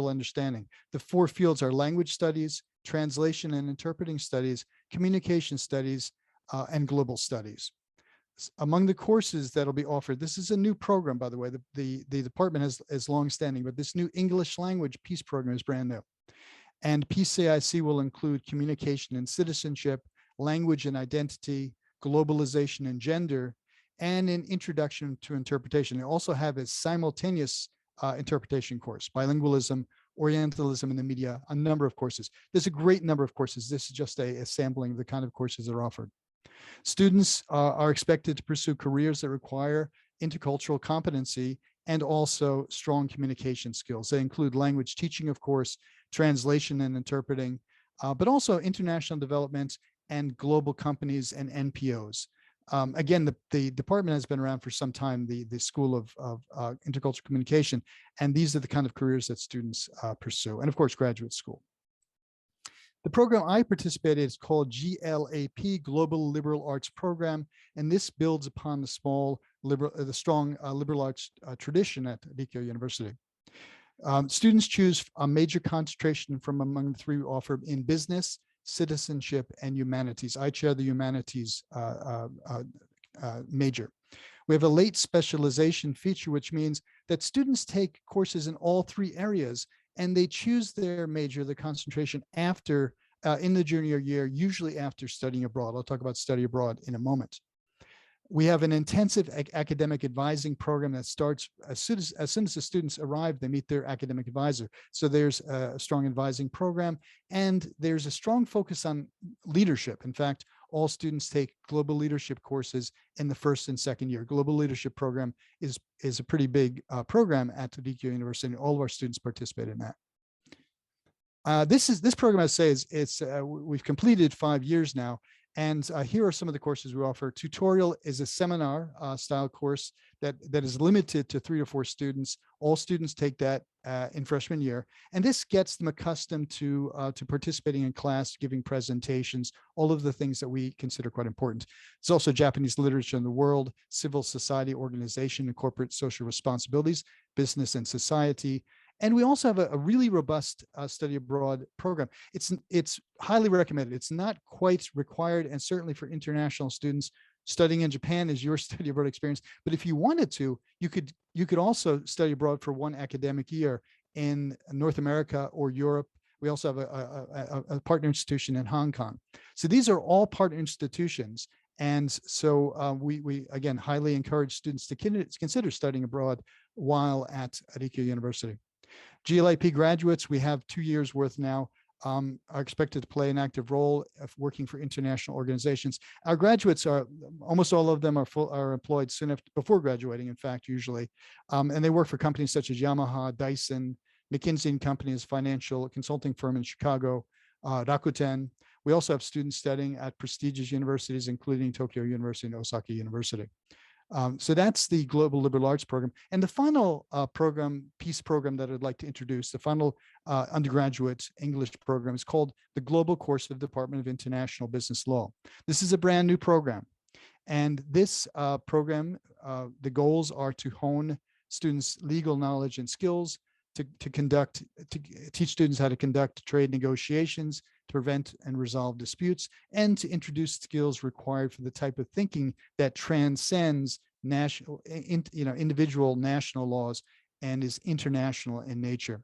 understanding. The 4 fields are language studies, translation and interpreting studies, communication studies, and global studies. Among the courses that'll be offered, this is a new program, by the way. The department is long-standing, but this new English language Peace program is brand new. And PCIC will include communication and citizenship, language and identity, globalization and gender, and an introduction to interpretation. They also have a simultaneous interpretation course, bilingualism, Orientalism in the media, a number of courses. There's a great number of courses. This is just a sampling of the kind of courses that are offered. Students are expected to pursue careers that require intercultural competency and also strong communication skills. They include language teaching, of course, translation and interpreting, but also international development and global companies and NPOs. Again, the department has been around for some time, the School of Intercultural Communication, and these are the kind of careers that students pursue, and of course, graduate school. The program I participated in is called GLAP, Global Liberal Arts Program, and this builds upon the strong liberal arts tradition at Likyo University. Students choose a major concentration from among the 3 offered in business, citizenship, and humanities. I chair the humanities major. We have a late specialization feature, which means that students take courses in all 3 areas, and they choose their major, the concentration, after in the junior year, usually after studying abroad. I'll talk about study abroad in a moment. We have an intensive academic advising program that starts as soon as the students arrive, they meet their academic advisor. So there's a strong advising program, and there's a strong focus on leadership. In fact, all students take global leadership courses in the 1st and 2nd year. Global leadership program is a pretty big program at Likyo University, and all of our students participate in that. This program, I say, we've completed 5 years now. And here are some of the courses we offer. Tutorial is a seminar style course that is limited to 3 or 4 students. All students take that in freshman year. And this gets them accustomed to participating in class, giving presentations, all of the things that we consider quite important. It's also Japanese literature in the world, civil society organization and corporate social responsibilities, business and society, And we also have a really robust study abroad program. It's highly recommended. It's not quite required, and certainly for international students, studying in Japan is your study abroad experience. But if you wanted to, you could also study abroad for one academic year in North America or Europe. We also have a partner institution in Hong Kong. So these are all partner institutions. And so we again, highly encourage students to consider studying abroad while at Rico University. GLAP graduates, we have 2 years worth now, are expected to play an active role of working for international organizations. Our graduates are, almost all of them are employed soon before graduating, in fact, usually. And they work for companies such as Yamaha, Dyson, McKinsey & Company is a financial consulting firm in Chicago, Rakuten. We also have students studying at prestigious universities, including Tokyo University and Osaka University. So that's the Global Liberal Arts Program. And the final piece program that I'd like to introduce, the final undergraduate English program, is called the Global Course of the Department of International Business Law. This is a brand new program. And this program, the goals are to hone students' legal knowledge and skills, to teach students how to conduct trade negotiations, to prevent and resolve disputes, and to introduce skills required for the type of thinking that transcends individual national laws and is international in nature.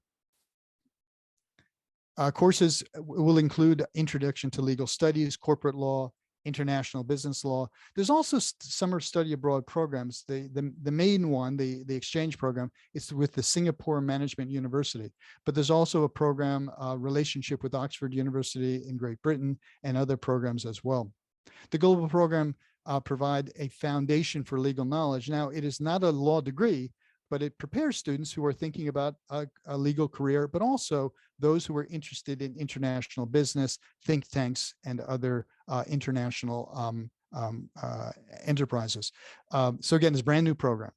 Courses will include Introduction to Legal Studies, Corporate Law, International Business Law. There's also summer study abroad programs. The main one, the exchange program, is with the Singapore Management University, but there's also a program, relationship with Oxford University in Great Britain, and other programs as well. The global program provide a foundation for legal knowledge. Now, it is not a law degree, but it prepares students who are thinking about a legal career, but also those who are interested in international business, think tanks, and other international enterprises. So again, it's a brand new program.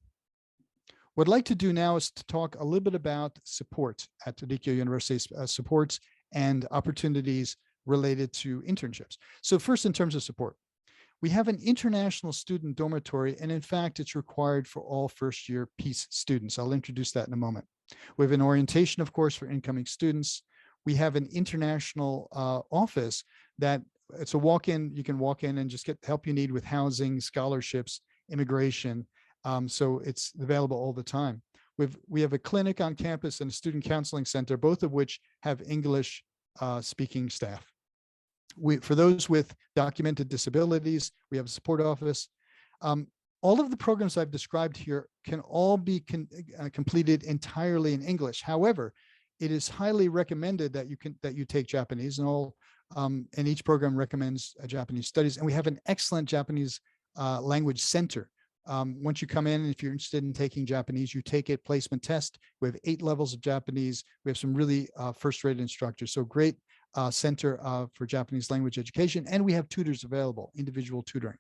What I'd like to do now is to talk a little bit about support at Rico University, supports and opportunities related to internships. So first, in terms of support, we have an international student dormitory, and in fact, it's required for all first-year PEACE students. I'll introduce that in a moment. We have an orientation, of course, for incoming students. We have an international office that it's a walk-in. You can walk in and just get the help you need with housing, scholarships, immigration. So it's available all the time. We have a clinic on campus and a student counseling center, both of which have English speaking staff. For those with documented disabilities, we have a support office. All of the programs I've described here can all be completed entirely in English. However, it is highly recommended that you take Japanese, and each program recommends Japanese studies. And we have an excellent Japanese language center. Once you come in, and if you're interested in taking Japanese, you take it, placement test. We have 8 levels of Japanese. We have some really first-rate instructors. So great center for Japanese language education, and we have tutors available, individual tutoring.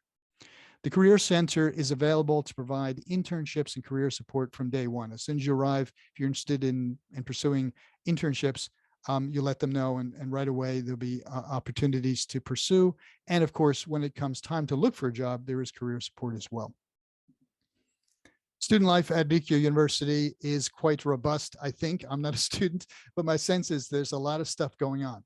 The Career Center is available to provide internships and career support from day one. As soon as you arrive, if you're interested in pursuing internships, you let them know, and right away there'll be opportunities to pursue. And of course, when it comes time to look for a job, there is career support as well. Student life at Rico University is quite robust, I think. I'm not a student, but my sense is there's a lot of stuff going on.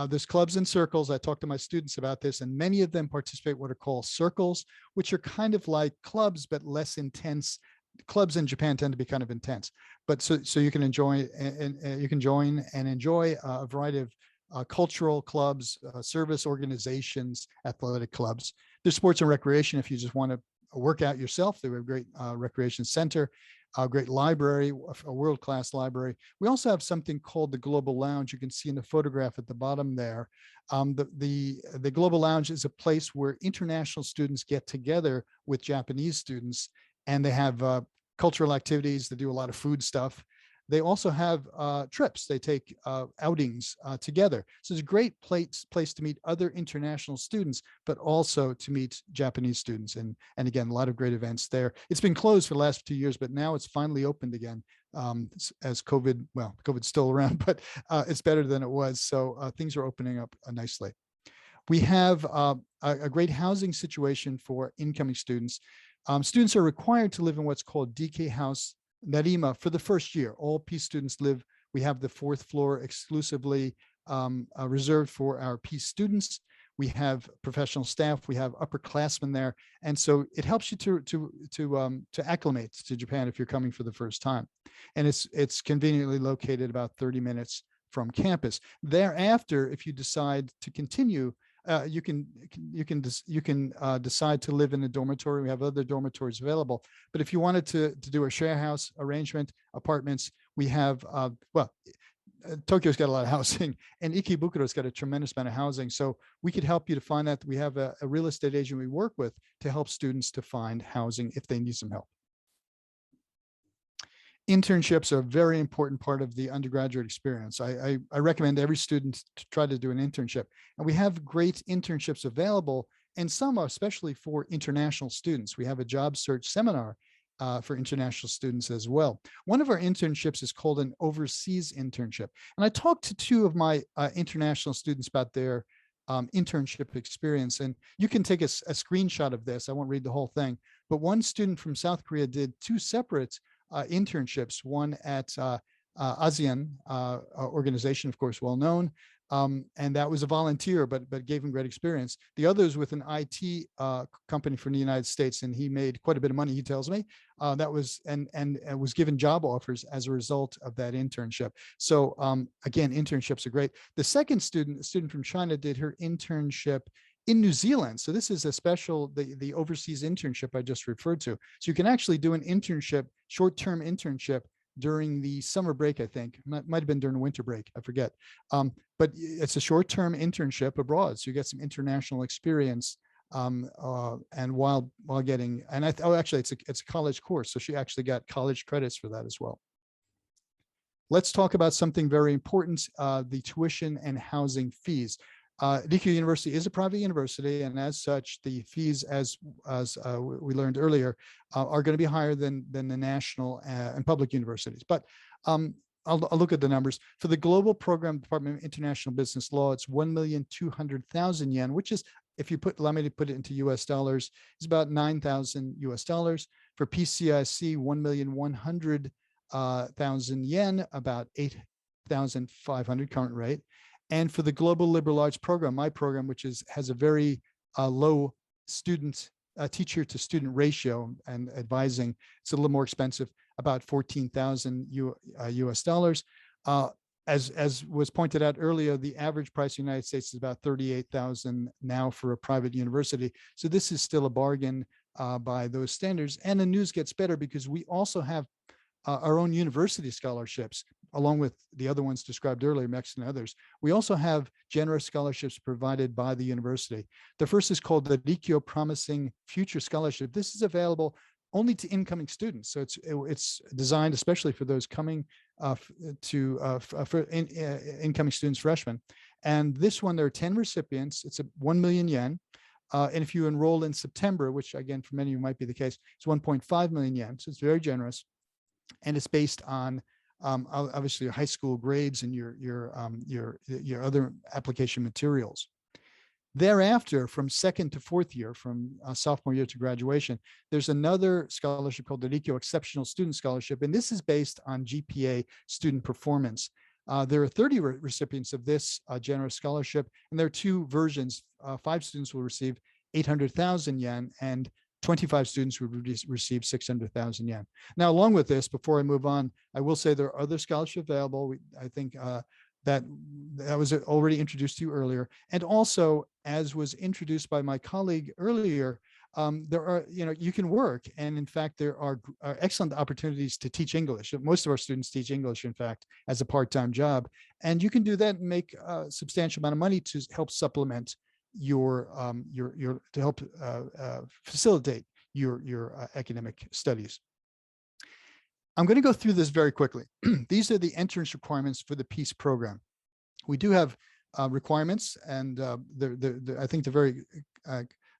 There's clubs and circles. I talked to my students about this, and many of them participate in what are called circles, which are kind of like clubs, but less intense. Clubs in Japan tend to be kind of intense, but so you can enjoy, and you can join and enjoy a variety of cultural clubs, service organizations, athletic clubs. There's sports and recreation if you just want to work out yourself. They have a great recreation center, a great library, a world-class library. We also have something called the Global Lounge. You can see in the photograph at the bottom there. The Global Lounge is a place where international students get together with Japanese students, and they have cultural activities. They do a lot of food stuff. They also have trips. They take outings together. So it's a great place to meet other international students, but also to meet Japanese students. And again, a lot of great events there. It's been closed for the last 2 years, but now it's finally opened again as COVID, well, COVID's still around, but it's better than it was. So things are opening up nicely. We have a great housing situation for incoming students. Students are required to live in what's called DK House Narima, for the first year, all peace students live. We have the 4th floor exclusively reserved for our peace students. We have professional staff. We have upperclassmen there, and so it helps you to acclimate to Japan if you're coming for the first time. And it's conveniently located about 30 minutes from campus. Thereafter, if you decide to continue, you can decide to live in a dormitory. We have other dormitories available. But if you wanted to do a share house arrangement, apartments, we have Tokyo's got a lot of housing, and Ikibukuro's got a tremendous amount of housing. So we could help you to find that. We have a real estate agent we work with to help students to find housing if they need some help. Internships are a very important part of the undergraduate experience. I recommend every student to try to do an internship. And we have great internships available, and some are especially for international students. We have a job search seminar for international students as well. One of our internships is called an overseas internship. And I talked to 2 of my international students about their internship experience. And you can take a screenshot of this. I won't read the whole thing. But one student from South Korea did 2 separate internships, one at ASEAN organization, of course, well known. And that was a volunteer, but gave him great experience. The other is with an IT company from the United States, and he made quite a bit of money, he tells me. That was and was given job offers as a result of that internship. So again, internships are great. The second student, a student from China, did her internship in New Zealand. So this is a special, the overseas internship I just referred to. So you can actually do an internship, short-term internship during the summer break, I think. Might have been during the winter break, I forget. But it's a short-term internship abroad. So you get some international experience and while getting, and actually it's a college course. So she actually got college credits for that as well. Let's talk about something very important, the tuition and housing fees. Likyo University is a private university, and as such, the fees, as we learned earlier, are going to be higher than the national and public universities. But I'll look at the numbers. For the global program, Department of International Business Law, it's 1,200,000 yen, which is, if you allow me to put it into US dollars, it's about 9,000 US dollars. For PCIC, 1,100,000 yen, about 8,500 current rate. And for the Global Liberal Arts program, my program, which has a very low teacher to student ratio and advising, it's a little more expensive, about 14,000 US dollars. As was pointed out earlier, the average price in the United States is about 38,000 now for a private university. So this is still a bargain by those standards. And the news gets better because we also have our own university scholarships, along with the other ones described earlier, MEX and others. We also have generous scholarships provided by the university. The first is called the Likyo Promising Future Scholarship. This is available only to incoming students. So it's designed especially for those coming incoming students, freshmen. And this one, there are 10 recipients. It's 1 million yen. And if you enroll in September, which again, for many of you might be the case, it's 1.5 million yen. So it's very generous. And it's based on obviously your high school grades and your other application materials. Thereafter, from 2nd to 4th year, from sophomore year to graduation, there's another scholarship called the Likyo Exceptional Student Scholarship, and this is based on GPA student performance. There are 30 recipients of this generous scholarship, and there are 2 versions. 5 students will receive 800,000 yen, and 25 students would receive 600,000 yen. Now, along with this, before I move on, I will say there are other scholarships available. I think that was already introduced to you earlier. And also, as was introduced by my colleague earlier, there are, you can work. And in fact, there are excellent opportunities to teach English. Most of our students teach English, in fact, as a part-time job. And you can do that and make a substantial amount of money to help supplement to help facilitate your academic studies. I'm going to go through this very quickly. These are the entrance requirements for the PEACE program. We do have requirements, and I think they're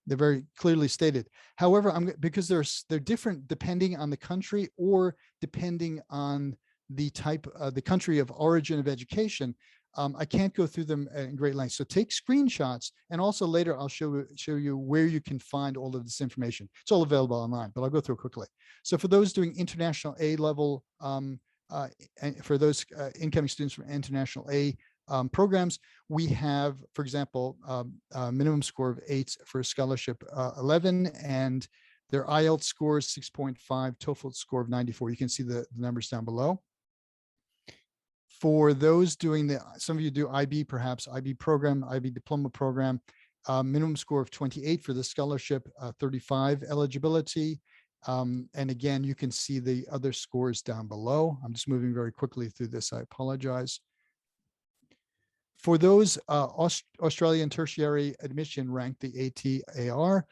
very clearly stated. However, because they're different depending on the country or depending on the type, the country of origin of education. I can't go through them in great length. So take screenshots, and also later I'll show you where you can find all of this information. It's all available online, but I'll go through it quickly. So for those doing international A level, and for those incoming students from international A programs, we have, for example, a minimum score of 8 for a scholarship 11, and their IELTS score is 6.5, TOEFL score of 94. You can see the numbers down below. For those doing some of you do IB, perhaps IB program, IB diploma program, minimum score of 28 for the scholarship, 35 eligibility. And again, you can see the other scores down below. I'm just moving very quickly through this. I apologize. For those Australian tertiary admission rank, the ATAR,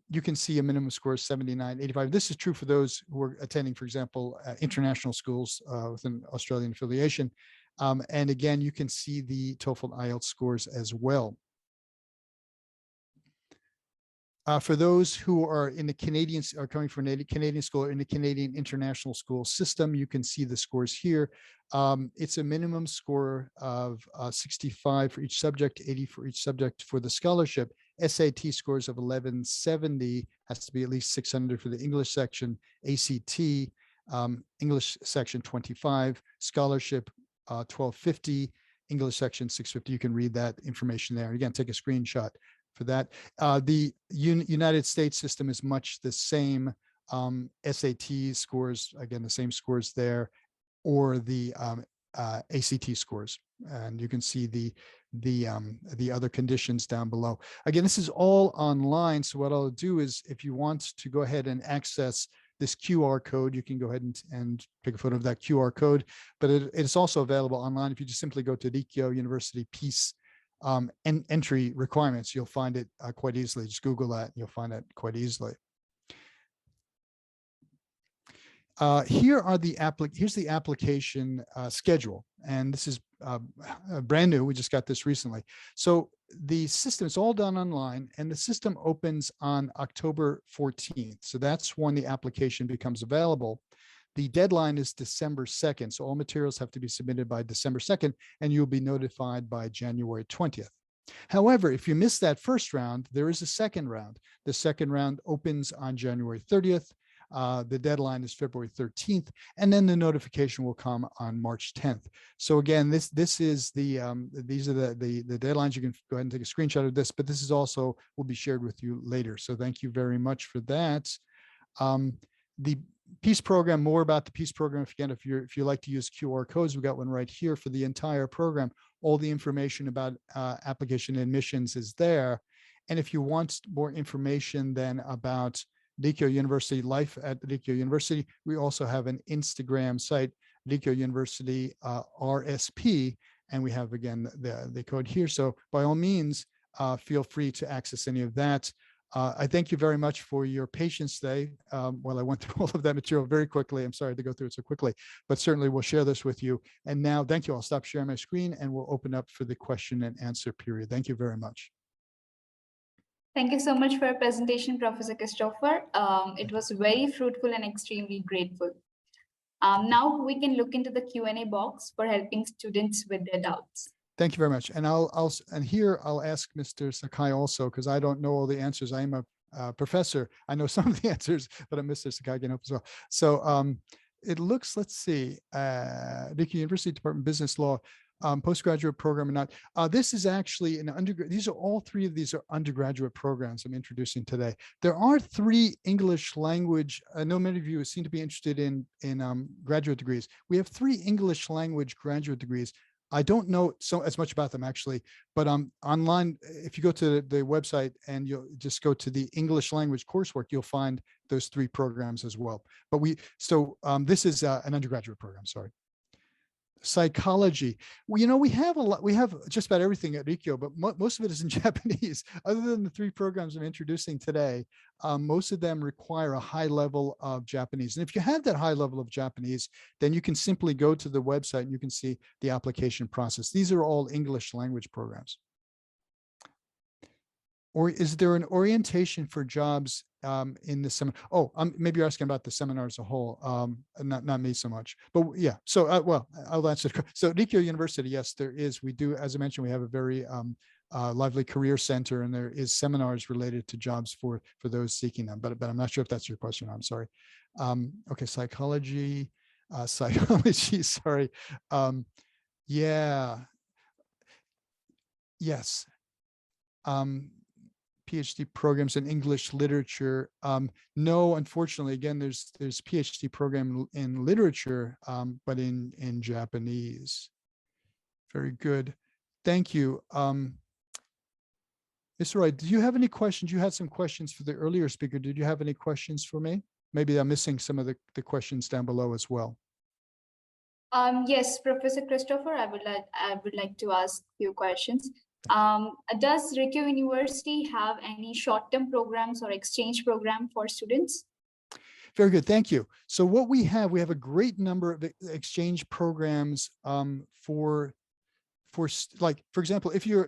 you can see a minimum score of 79, 85. This is true for those who are attending, for example, international schools with an Australian affiliation. And again, you can see the TOEFL IELTS scores as well. For those who are in the Canadian, are coming from a Canadian school or in the Canadian international school system, you can see the scores here. It's a minimum score of 65 for each subject, 80 for each subject for the scholarship. SAT scores of 1170, has to be at least 600 for the English section. ACT, English section 25, scholarship 1250, English section 650. You can read that information there. Again, take a screenshot for that. The United States system is much the same. SAT scores, again, the same scores there, or the ACT scores. And you can see the other conditions down below. Again, this is all online. So what I'll do is, if you want to go ahead and access this QR code, you can go ahead and take a photo of that QR code, but it's also available online. If you just simply go to Likyo University Peace entry requirements, you'll find it quite easily. Just Google that and you'll find it quite easily. Here's the application schedule, and this is brand new. We just got this recently. So the system is all done online, and the system opens on October 14th. So that's when the application becomes available. The deadline is December 2nd. So all materials have to be submitted by December 2nd, and you'll be notified by January 20th. However, if you miss that first round, there is a second round. The second round opens on January 30th. The deadline is February 13th, and then the notification will come on March 10th. So again, this is these are the deadlines. You can go ahead and take a screenshot of this, but this is also will be shared with you later. So thank you very much for that. The Peace program, more about the Peace program. Again, if you like to use QR codes, we got one right here for the entire program. All the information about application admissions is there. And if you want more information then about Likyo University, life at Likyo University, we also have an Instagram site, Likyo University RSP, and we have, again, the code here. So by all means, feel free to access any of that. I thank you very much for your patience today. While I went through all of that material very quickly, I'm sorry to go through it so quickly, but certainly we'll share this with you. And now, thank you. I'll stop sharing my screen and we'll open up for the question and answer period. Thank you very much. Thank you so much for your presentation, Professor Christopher. It was very fruitful and extremely grateful. Now we can look into the Q&A box for helping students with their doubts. Thank you very much. And I'll ask Mr. Sakai also, because I don't know all the answers. I am a professor. I know some of the answers, but Mr. Sakai can help as well. So it looks, let's see, Rico University Department of Business Law, postgraduate program or not. This is actually an undergrad. These are all three of these are undergraduate programs I'm introducing today. There are 3 English language. I know many of you seem to be interested in graduate degrees. We have 3 English language graduate degrees. I don't know as much about them actually, but online, if you go to the website and you'll just go to the English language coursework, you'll find those 3 programs as well. But this is an undergraduate program, sorry. Psychology. Well, we have just about everything at Rikyo, but most of it is in Japanese. Other than the 3 programs I'm introducing today, most of them require a high level of Japanese. And if you have that high level of Japanese, then you can simply go to the website and you can see the application process. These are all English language programs. Or is there an orientation for jobs in the seminar. Oh, maybe you're asking about the seminar as a whole, not me so much. But yeah, so well, I'll answer. So Likyo University, yes, there is. We do, as I mentioned, we have a very lively career center, and there is seminars related to jobs for those seeking them. But I'm not sure if that's your question. I'm sorry. Okay, psychology, sorry. Yeah. Yes. PhD programs in English literature. No, unfortunately, again, there's PhD program in literature, but in Japanese. Very good. Thank you. Mr. Roy, do you have any questions? You had some questions for the earlier speaker. Did you have any questions for me? Maybe I'm missing some of the questions down below as well. Yes, Professor Christopher, I would like to ask a few questions. Does Rico University have any short-term programs or exchange program for students? Very good, thank you. So what we have a great number of exchange programs for example, if you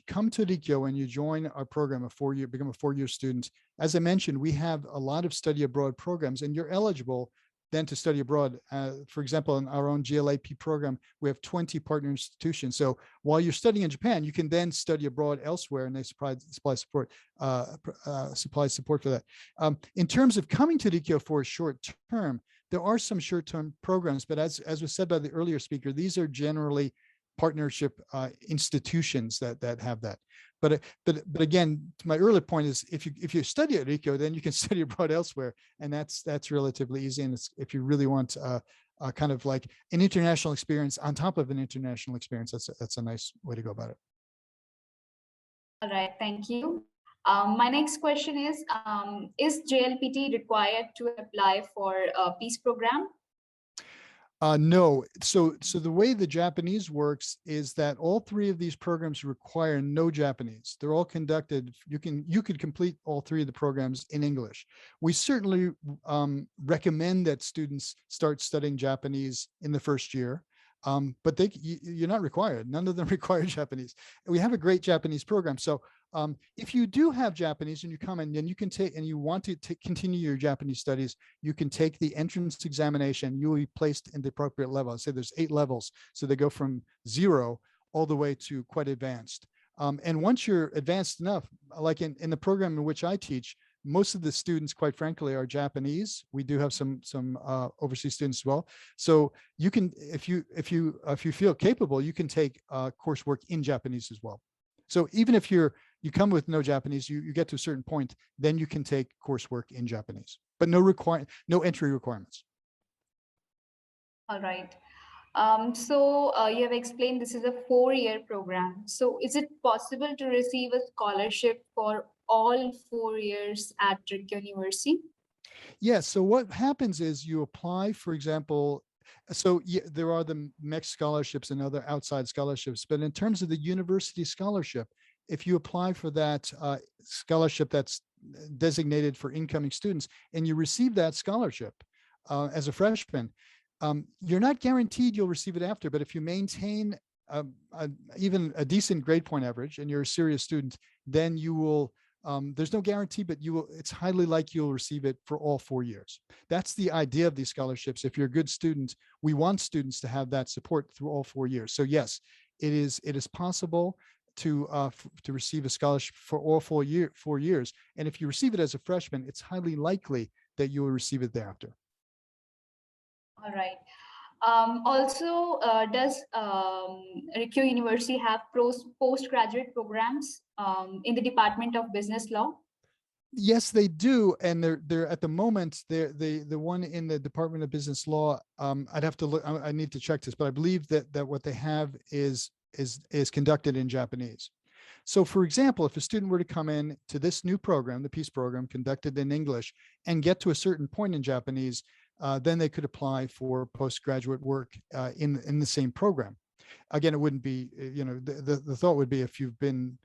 come to Likyo and you join our program, become a four-year student, as I mentioned, we have a lot of study abroad programs, and you're eligible then to study abroad. For example, in our own GLAP program, we have 20 partner institutions. So while you're studying in Japan, you can then study abroad elsewhere, and they supply support for that. In terms of coming to Likyo for a short term, there are some short-term programs, but as was said by the earlier speaker, these are generally partnership institutions that have that. But again, my earlier point is if you study at Rico, then you can study abroad elsewhere, and that's relatively easy. And if you really want kind of like an international experience on top of an international experience, that's a nice way to go about it. All right, thank you. My next question is JLPT required to apply for a peace program? No. So the way the Japanese works is that all three of these programs require no Japanese. They're all conducted. You could complete all three of the programs in English. We certainly recommend that students start studying Japanese in the first year. But you're not required. None of them require Japanese. We have a great Japanese program. So if you do have Japanese and you come in, then you can take, and you want to continue your Japanese studies, you can take the entrance examination. You will be placed in the appropriate level. I say there's 8 levels. So they go from 0 all the way to quite advanced. And once you're advanced enough, like in the program in which I teach, most of the students, quite frankly, are Japanese. We do have some overseas students as well. So you can, if you feel capable, you can take coursework in Japanese as well. So even if you come with no Japanese, you get to a certain point, then you can take coursework in Japanese, but no entry requirements. All right. So you have explained this is a 4-year program. So is it possible to receive a scholarship for all 4 years at Rico University? Yes. So what happens is you apply, for example, so yeah, there are the MEC scholarships and other outside scholarships, but in terms of the university scholarship, if you apply for that scholarship that's designated for incoming students and you receive that scholarship as a freshman, you're not guaranteed you'll receive it after, but if you maintain even a decent grade point average and you're a serious student, then you will, there's no guarantee, but it's highly likely you'll receive it for all 4 years. That's the idea of these scholarships. If you're a good student, we want students to have that support through all 4 years. So yes, it is possible to receive a scholarship for all 4 years. And if you receive it as a freshman, it's highly likely that you will receive it thereafter. All right. Also, does Rico University have postgraduate programs in the Department of Business Law? Yes, they do, and they're at the moment the one in the Department of Business Law. I'd have to look. I need to check this, but I believe that what they have is conducted in Japanese. So, for example, if a student were to come in to this new program, the Peace Program, conducted in English, and get to a certain point in Japanese, then they could apply for postgraduate work in the same program. Again, it wouldn't be, the thought would be if you've been,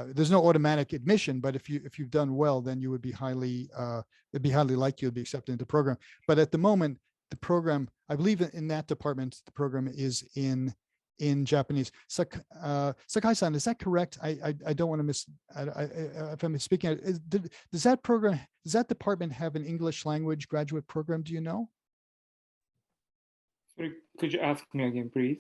there's no automatic admission, but if you've done well, then you would be it'd be highly likely you'll be accepted into the program. But at the moment, the program, I believe in that department, the program is in in Japanese. Sakai-san, is that correct? I don't want to miss, if I'm speaking, does that department have an English language graduate program? Do you know? Sorry, could you ask me again, please?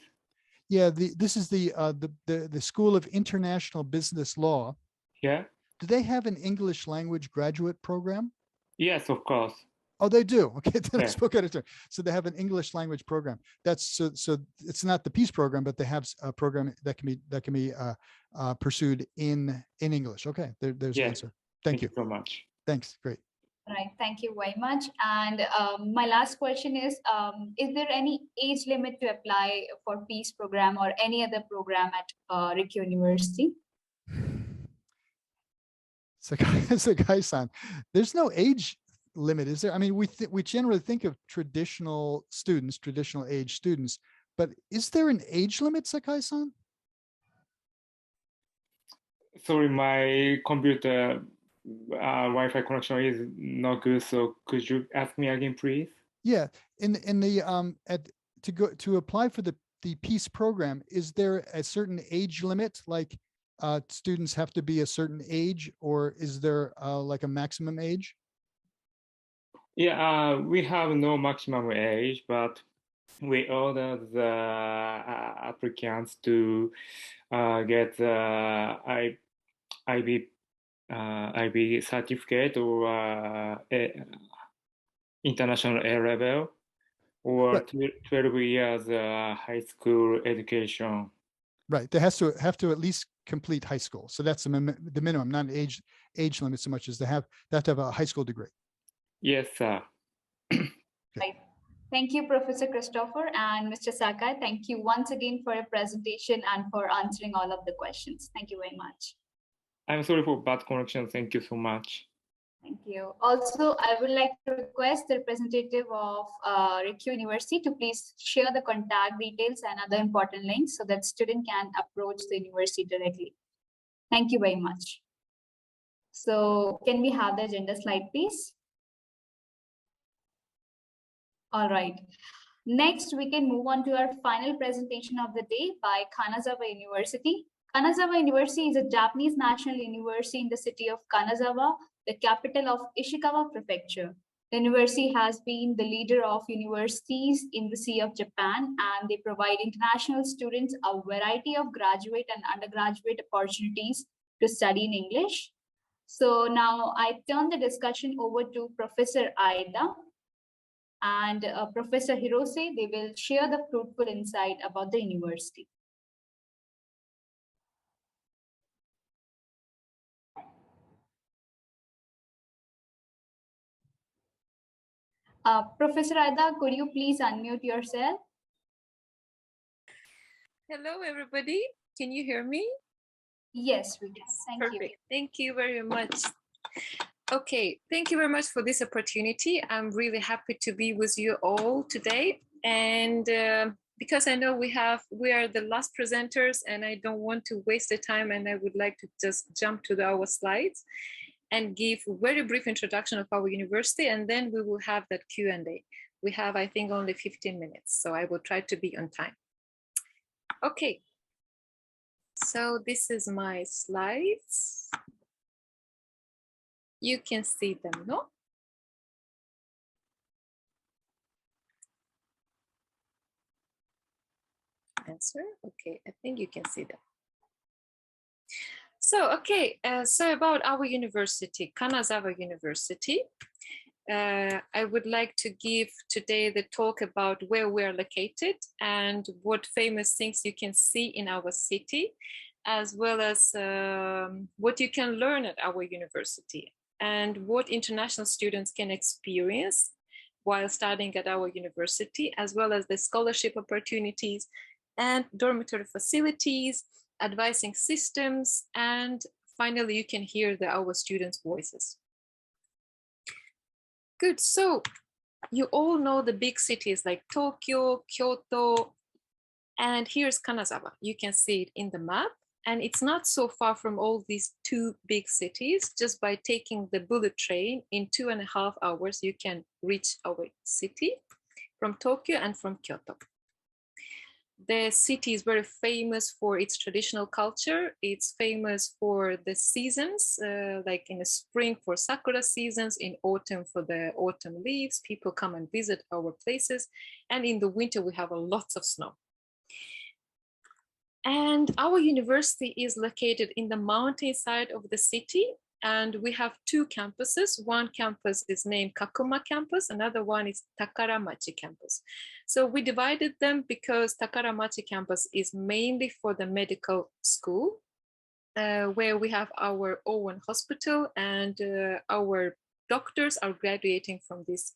Yeah, this is the School of International Business Law. Yeah. Do they have an English language graduate program? Yes, of course. Oh, they do. Okay, then I Yeah. spoke out of turn. So they have an English language program. That's so it's not the Peace program, but they have a program that can be pursued in English. Okay, there's the Yeah. answer. Thank you. So much. Thanks. Great. Right, thank you very much. And my last question is there any age limit to apply for Peace program or any other program at Rico University? Sakai-san, there's no age limit, is there? I mean, we generally think of traditional age students, but is there an age limit, Sakai-san? Sorry, my computer Wi-Fi connection is not good. So could you ask me again, please? Yeah, in the to apply for the Peace program, is there a certain age limit? Like students have to be a certain age, or is there like a maximum age? Yeah, we have no maximum age, but we order the applicants to get the IB certificate or international A level or Right. 12 years high school education. Right. They have to at least complete high school. So that's the minimum, not an age limit so much as they have to have a high school degree. Yes, sir. Right. Thank you, Professor Christopher and Mr. Sakai. Thank you once again for your presentation and for answering all of the questions. Thank you very much. I'm sorry for bad connection. Thank you so much. Thank you. Also, I would like to request the representative of Rico University to please share the contact details and other important links so that student can approach the university directly. Thank you very much. So can we have the agenda slide, please? All right. Next, we can move on to our final presentation of the day by Hanazawa University. Hanazawa University is a Japanese national university in the city of Kanazawa, the capital of Ishikawa Prefecture. The university has been the leader of universities in the Sea of Japan, and they provide international students a variety of graduate and undergraduate opportunities to study in English. So now I turn the discussion over to Professor Aida and Professor Hirose. They will share the fruitful insight about the university. Professor Aida, could you please unmute yourself? Hello, everybody. Can you hear me? Yes, we can. Thank you. Perfect. Thank you very much. Okay, thank you very much for this opportunity. I'm really happy to be with you all today. And because I know we are the last presenters and I don't want to waste the time, and I would like to just jump to our slides and give a very brief introduction of our university, and then we will have that Q&A. We have, I think, only 15 minutes, so I will try to be on time. Okay, so this is my slides. You can see them, no? Answer, okay, I think you can see them. So, okay, so about our university, Hanazawa University. I would like to give today the talk about where we are located and what famous things you can see in our city, as well as what you can learn at our university and what international students can experience while studying at our university, as well as the scholarship opportunities and dormitory facilities, advising systems, and finally, you can hear our students' voices. Good, so you all know the big cities like Tokyo, Kyoto, and here's Kanazawa. You can see it in the map, and it's not so far from all these two big cities. Just by taking the bullet train in 2.5 hours, you can reach our city from Tokyo and from Kyoto. The city is very famous for its traditional culture. It's famous for the seasons, like in the spring for sakura seasons, in autumn for the autumn leaves. People come and visit our places. And in the winter, we have lots of snow. And our university is located in the mountainside of the city. And we have two campuses. One campus is named Kakuma campus. Another one is Takaramachi campus. So we divided them because Takaramachi campus is mainly for the medical school, where we have our own hospital and our doctors are graduating from this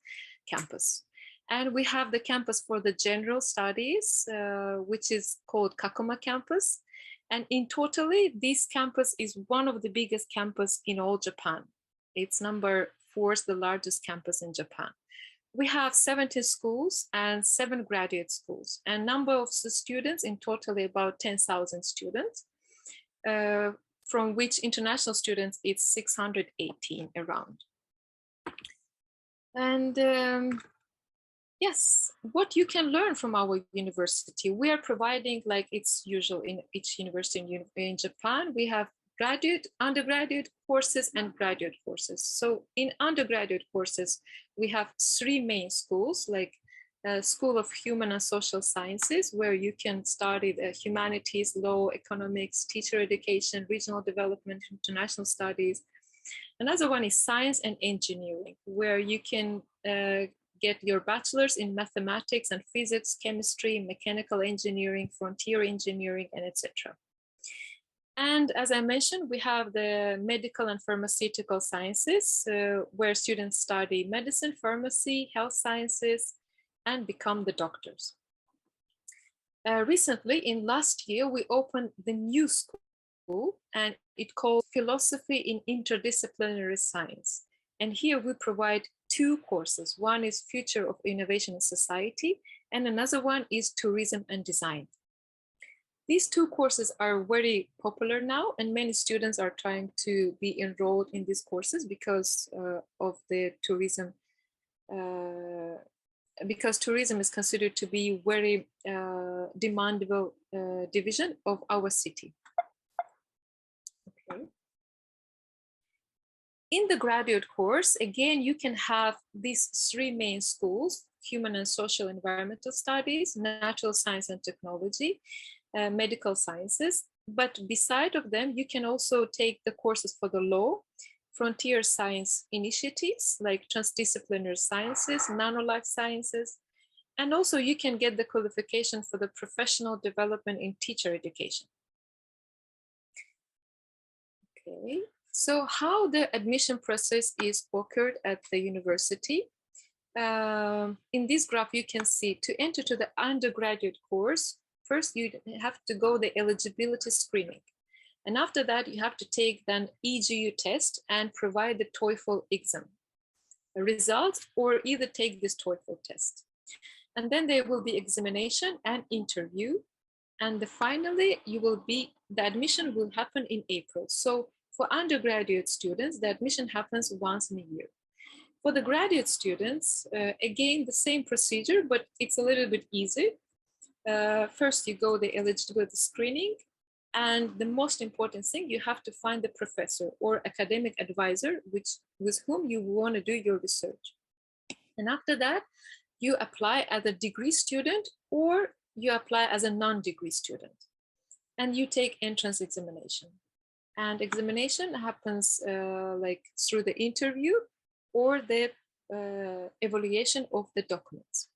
campus. And we have the campus for the general studies, which is called Kakuma campus. And in totally, this campus is one of the biggest campus in all Japan. It's number 4, the largest campus in Japan. We have 70 schools and 7 graduate schools, and number of the students in totally about 10,000 students, from which international students it's 618 around. And yes, what you can learn from our university. We are providing, like it's usual in each university in Japan, we have undergraduate courses and graduate courses. So in undergraduate courses, we have 3 main schools, like School of Human and Social Sciences, where you can study the humanities, law, economics, teacher education, regional development, international studies. Another one is Science and Engineering, where you can get your bachelor's in mathematics and physics, chemistry, mechanical engineering, frontier engineering, and etc. And as I mentioned, we have the medical and pharmaceutical sciences, where students study medicine, pharmacy, health sciences, and become the doctors. Recently, in last year, we opened the new school, and it called Philosophy in Interdisciplinary Science. And here we provide 2 courses. One is Future of Innovation in Society, and another one is Tourism and Design. These 2 courses are very popular now, and many students are trying to be enrolled in these courses because of the tourism, because tourism is considered to be very demandable division of our city. Okay. In the graduate course, again, you can have these 3 main schools: Human and Social Environmental Studies, Natural Science and Technology, Medical Sciences. But beside of them, you can also take the courses for the law, frontier science initiatives like transdisciplinary sciences, nanolife sciences, and also you can get the qualification for the professional development in teacher education. Okay. So how the admission process is occurred at the university. In this graph, you can see to enter to the undergraduate course, first you have to go the eligibility screening. And after that, you have to take then EGU test and provide the TOEFL exam results, or either take this TOEFL test. And then there will be examination and interview. And finally, the admission will happen in April. So for undergraduate students, the admission happens once in a year. For the graduate students, again, the same procedure, but it's a little bit easier. First, you go the eligibility screening. And the most important thing, you have to find the professor or academic advisor with whom you want to do your research. And after that, you apply as a degree student or you apply as a non-degree student. And you take entrance examination. And examination happens like through the interview or the evaluation of the documents.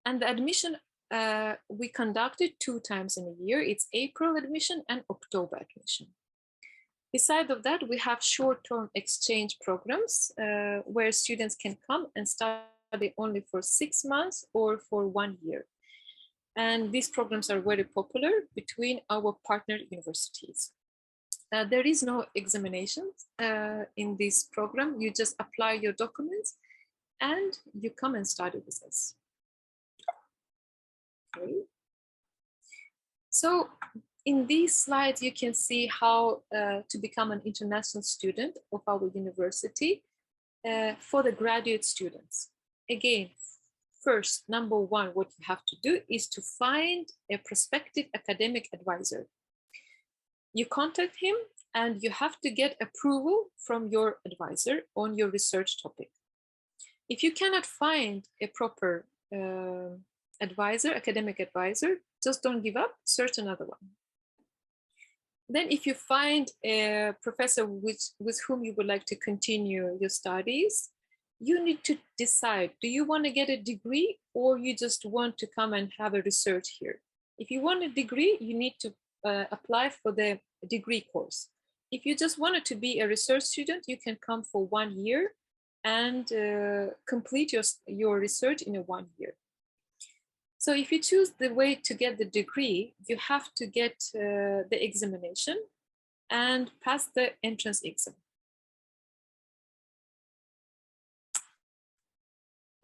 And the admission we conduct it 2 times in a year. It's April admission and October admission. Besides of that, we have short-term exchange programs where students can come and study only for 6 months or for 1 year. And these programs are very popular between our partner universities. There is no examinations in this program. You just apply your documents and you come and study with us. Okay. So in these slides, you can see how to become an international student of our university for the graduate students. Again, first, number one, what you have to do is to find a prospective academic advisor. You contact him and you have to get approval from your advisor on your research topic. If you cannot find a proper advisor, academic advisor, just don't give up, search another one. Then if you find a professor with whom you would like to continue your studies, you need to decide, do you want to get a degree or you just want to come and have a research here? If you want a degree, you need to apply for the degree course. If you just wanted to be a research student, you can come for 1 year and complete your research in a 1 year. So if you choose the way to get the degree, you have to get the examination and pass the entrance exam.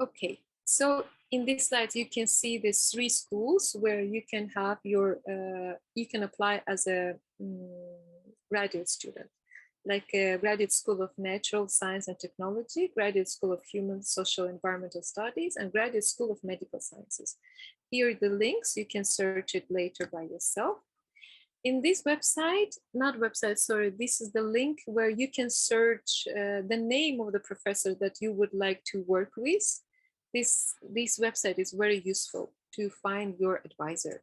Okay, so in this slide, you can see these 3 schools where you can have your, you can apply as a graduate student, like a Graduate School of Natural Science and Technology, Graduate School of Human, Social, Environmental Studies, and Graduate School of Medical Sciences. Here are the links, you can search it later by yourself. In this website, this is the link where you can search the name of the professor that you would like to work with. This website is very useful to find your advisor.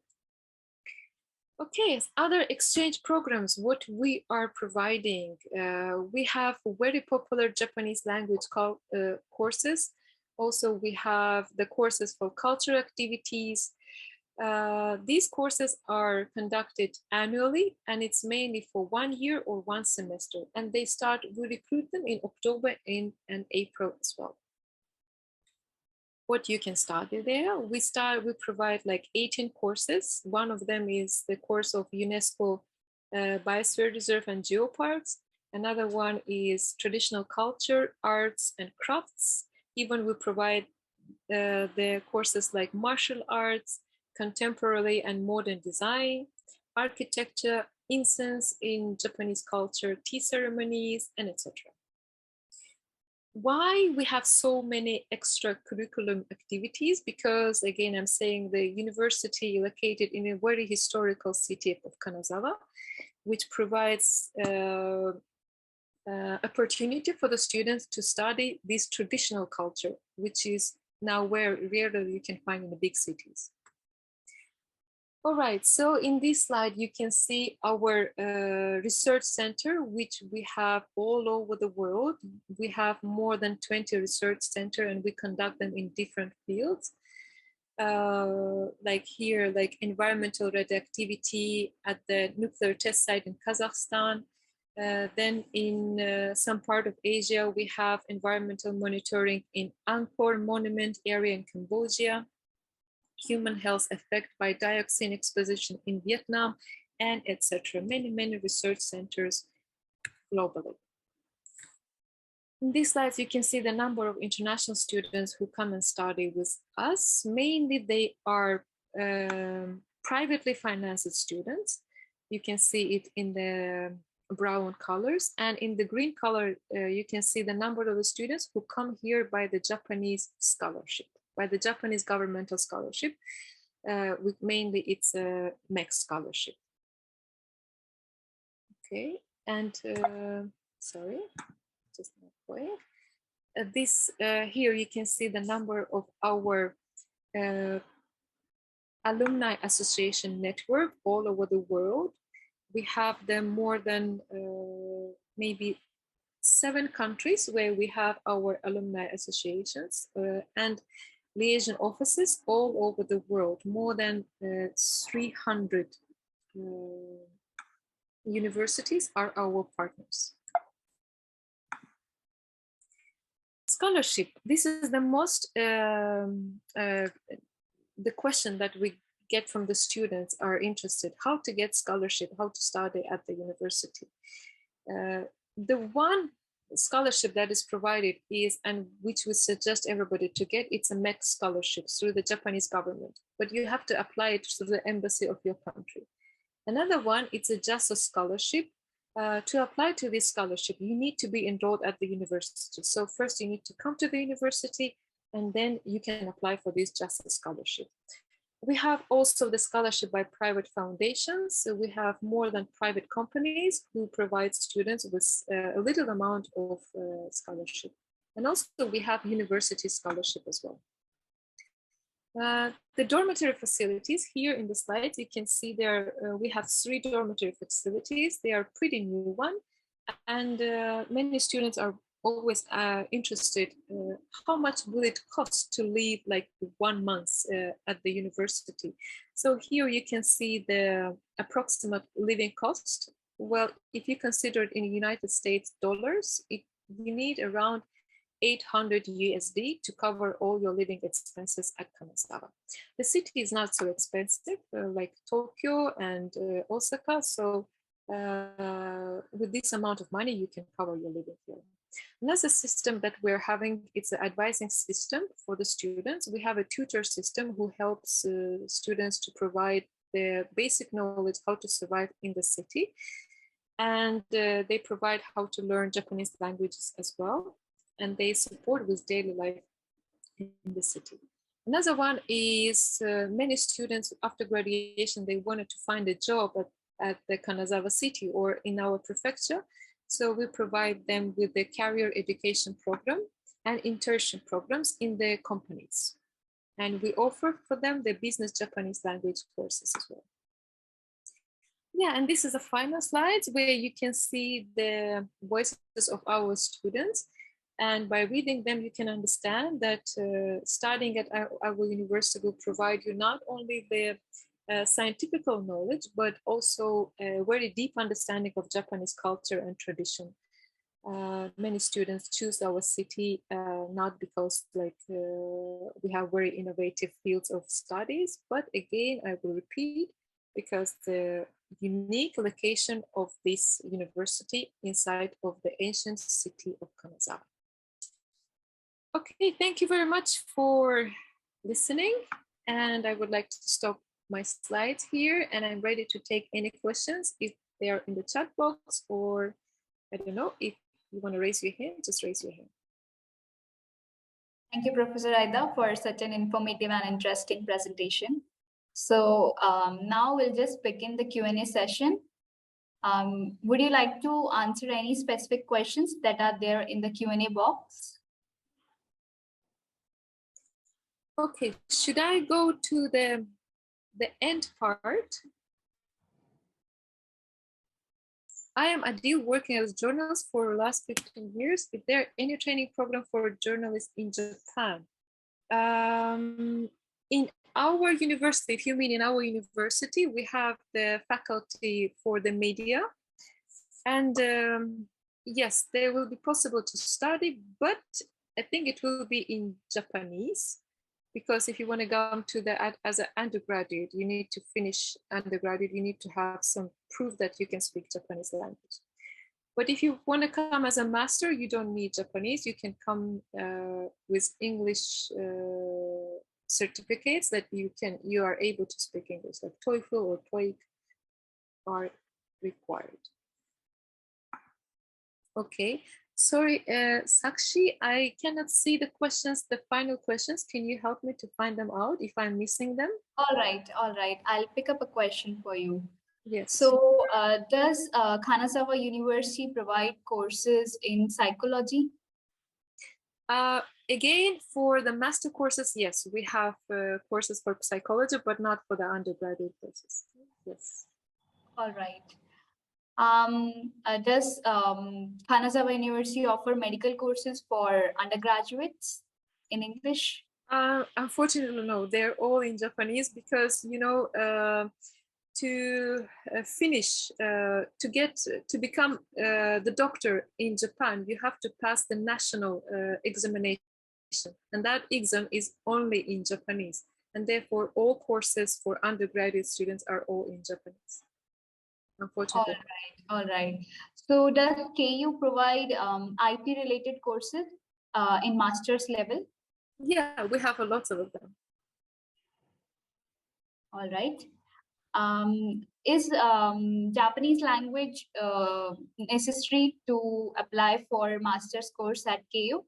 Okay, other exchange programs, what we are providing. We have very popular Japanese language courses. Also, we have the courses for cultural activities. These courses are conducted annually and it's mainly for 1 year or 1 semester. And we recruit them in October and April as well. What you can study there, we provide like 18 courses. One of them is the course of UNESCO Biosphere Reserve and Geoparks. Another one is traditional culture, arts and crafts. Even we provide the courses like martial arts, contemporary and modern design, architecture, incense in Japanese culture, tea ceremonies, and etc. Why we have so many extra curriculum activities? Because again, I'm saying the university located in a very historical city of Hanazawa, which provides opportunity for the students to study this traditional culture, which is now rarely you can find in the big cities. All right, so in this slide, you can see our research center, which we have all over the world. We have more than 20 research centers and we conduct them in different fields. Like here, like environmental radioactivity at the nuclear test site in Kazakhstan. Then in some part of Asia, we have environmental monitoring in Angkor Monument area in Cambodia. Human health effect by dioxin exposition in Vietnam, and etc. Many research centers globally. In these slides, you can see the number of international students who come and study with us. Mainly, they are privately financed students. You can see it in the brown colors, and in the green color, you can see the number of the students who come here by the Japanese scholarship, by the Japanese governmental scholarship, with mainly it's a MEC scholarship. Okay, and sorry, just not going. This here you can see the number of our alumni association network all over the world. We have them more than maybe 7 countries where we have our alumni associations and liaison offices all over the world. More than 300 universities are our partners. Scholarship. This is the most, the question that we get from the students are interested, how to get scholarship, how to study at the university. The one scholarship that is provided is, and which we suggest everybody to get, it's a MEC scholarship through the Japanese government, but you have to apply it through the embassy of your country. Another one, it's a JASO scholarship. To apply to this scholarship, you need to be enrolled at the university. So first you need to come to the university and then you can apply for this JASA scholarship. We have also the scholarship by private foundations. So we have more than private companies who provide students with a little amount of scholarship. And also we have university scholarship as well. The dormitory facilities here in the slides, you can see there we have 3 dormitory facilities. They are pretty new one, and many students are always interested how much will it cost to live like 1 month at the university. So here you can see the approximate living cost. Well, if you consider it in United States dollars, you need around 800 USD to cover all your living expenses at Hanazawa. The city is not so expensive like Tokyo and Osaka. So with this amount of money, you can cover your living here. Another system that we're having, it's an advising system for the students. We have a tutor system who helps students to provide the basic knowledge how to survive in the city. And they provide how to learn Japanese languages as well. And they support with daily life in the city. Another one is many students after graduation, they wanted to find a job at the Hanazawa city or in our prefecture. So we provide them with the career education program and internship programs in the companies. And we offer for them the business Japanese language courses as well. Yeah, and this is the final slides where you can see the voices of our students. And by reading them, you can understand that studying at our university will provide you not only the scientific knowledge, but also a very deep understanding of Japanese culture and tradition. Many students choose our city not because we have very innovative fields of studies, but again, I will repeat, because the unique location of this university inside of the ancient city of Hanazawa. Okay, thank you very much for listening. And I would like to stop my slides here, and I'm ready to take any questions if they are in the chat box, or I don't know, if you want to raise your hand, just raise your hand. Thank you, Professor Aida, for such an informative and interesting presentation. So now we'll just begin the Q&A session. Would you like to answer any specific questions that are there in the Q&A box? Okay, should I go to the end part? I am Adil, working as a journalist for the last 15 years. Is there any training program for journalists in Japan? In our university, if you mean in our university, we have the faculty for the media. And yes, they will be possible to study, but I think it will be in Japanese. Because if you want to go to as an undergraduate, you need to finish undergraduate, you need to have some proof that you can speak Japanese language. But if you want to come as a master, you don't need Japanese. You can come with English certificates that you are able to speak English, like TOEFL or TOEIC are required. Okay. Sorry, Sakshi, I cannot see the questions, the final questions. Can you help me to find them out if I'm missing them? All right. I'll pick up a question for you. Yes. So does Hanazawa University provide courses in psychology? Again, for the master courses, yes, we have courses for psychology, but not for the undergraduate courses. Yes. All right. Does Hanazawa University offer medical courses for undergraduates in English? Unfortunately, no. They're all in Japanese because, you know, to finish, to become the doctor in Japan, you have to pass the national examination, and that exam is only in Japanese, and therefore all courses for undergraduate students are all in Japanese. Unfortunately. All right. So does KU provide IT related courses in master's level? Yeah, we have a lot of them. All right. Is Japanese language necessary to apply for master's course at KU?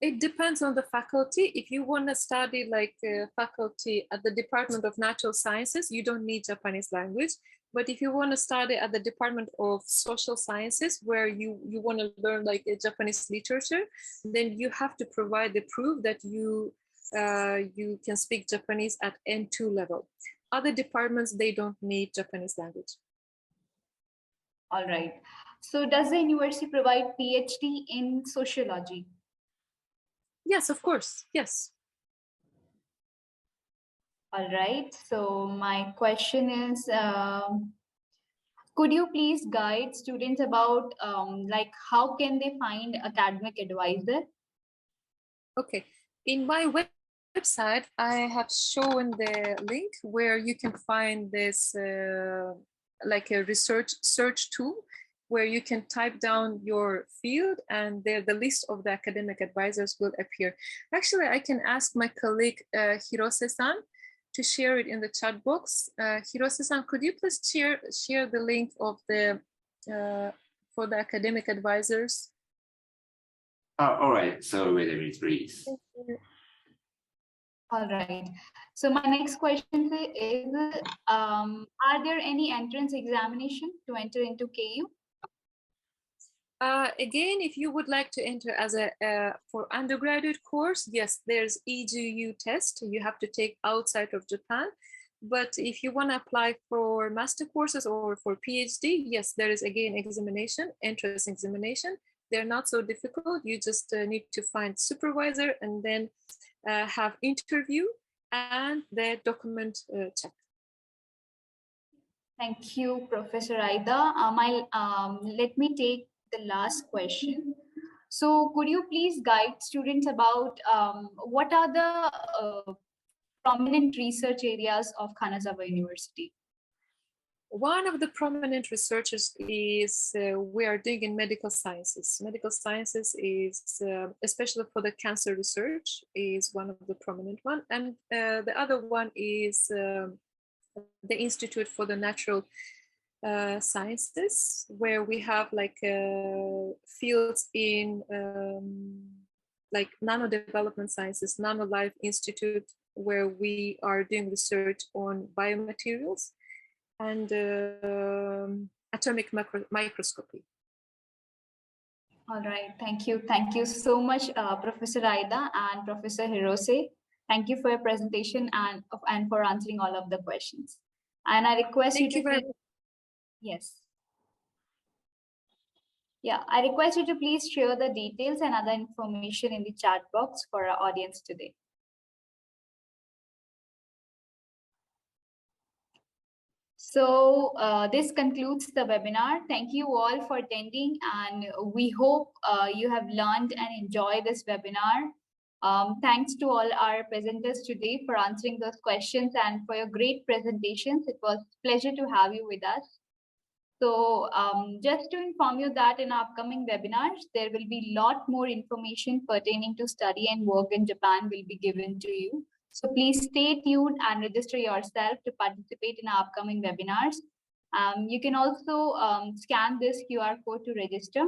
It depends on the faculty. If you want to study like faculty at the Department of Natural Sciences, you don't need Japanese language. But if you want to study at the Department of Social Sciences, where you want to learn like Japanese literature, then you have to provide the proof that you can speak Japanese at N2 level. Other departments, they don't need Japanese language. All right. So does the university provide PhD in sociology? Yes, of course. Yes. All right. So my question is, could you please guide students about like how can they find academic advisor? Okay. In my website, I have shown the link where you can find this like a research search tool where you can type down your field and there the list of the academic advisors will appear. Actually, I can ask my colleague Hirose-san to share it in the chat box. Hirose-san, could you please share the link of the for the academic advisors? All right, so wait a minute, please. All right. So my next question is, are there any entrance examination to enter into KU? Again, if you would like to enter as a for undergraduate course, yes, there's EGU test you have to take outside of Japan. But if you want to apply for master courses or for PhD, yes, there is again examination, entrance examination. They're not so difficult. You just need to find supervisor and then have interview and the document check. Thank you, Professor Aida. Let me take the last question. So could you please guide students about what are the prominent research areas of Hanazawa University? One of the prominent researchers is we are doing in medical sciences. Medical sciences is, especially for the cancer research, is one of the prominent one. And the other one is the Institute for the Natural Sciences, where we have like fields in like nano development sciences, Nano Life Institute, where we are doing research on biomaterials and atomic microscopy. All right, thank you. Thank you so much, Professor Aida and Professor Hirose. Thank you for your presentation and for answering all of the questions. And I request Thank you very much. Yes. Yeah, I request you to please share the details and other information in the chat box for our audience today. So this concludes the webinar. Thank you all for attending, and we hope you have learned and enjoyed this webinar. Thanks to all our presenters today for answering those questions and for your great presentations. It was a pleasure to have you with us. So just to inform you that in upcoming webinars, there will be a lot more information pertaining to study and work in Japan will be given to you. So please stay tuned and register yourself to participate in our upcoming webinars. You can also scan this QR code to register.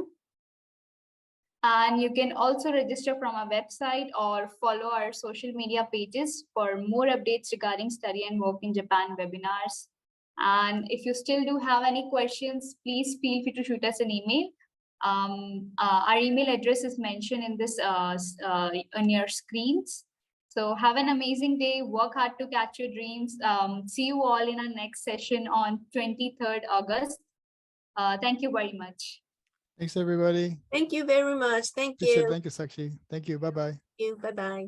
And you can also register from our website or follow our social media pages for more updates regarding study and work in Japan webinars. And if you still do have any questions, please feel free to shoot us an email. Our email address is mentioned in this on your screens. So have an amazing day. Work hard to catch your dreams. See you all in our next session on 23rd August. Thank you very much. Thanks, everybody. Thank you very much. Thank Appreciate it. you. Thank you, Sakshi. Thank you. Bye-bye. Bye-bye.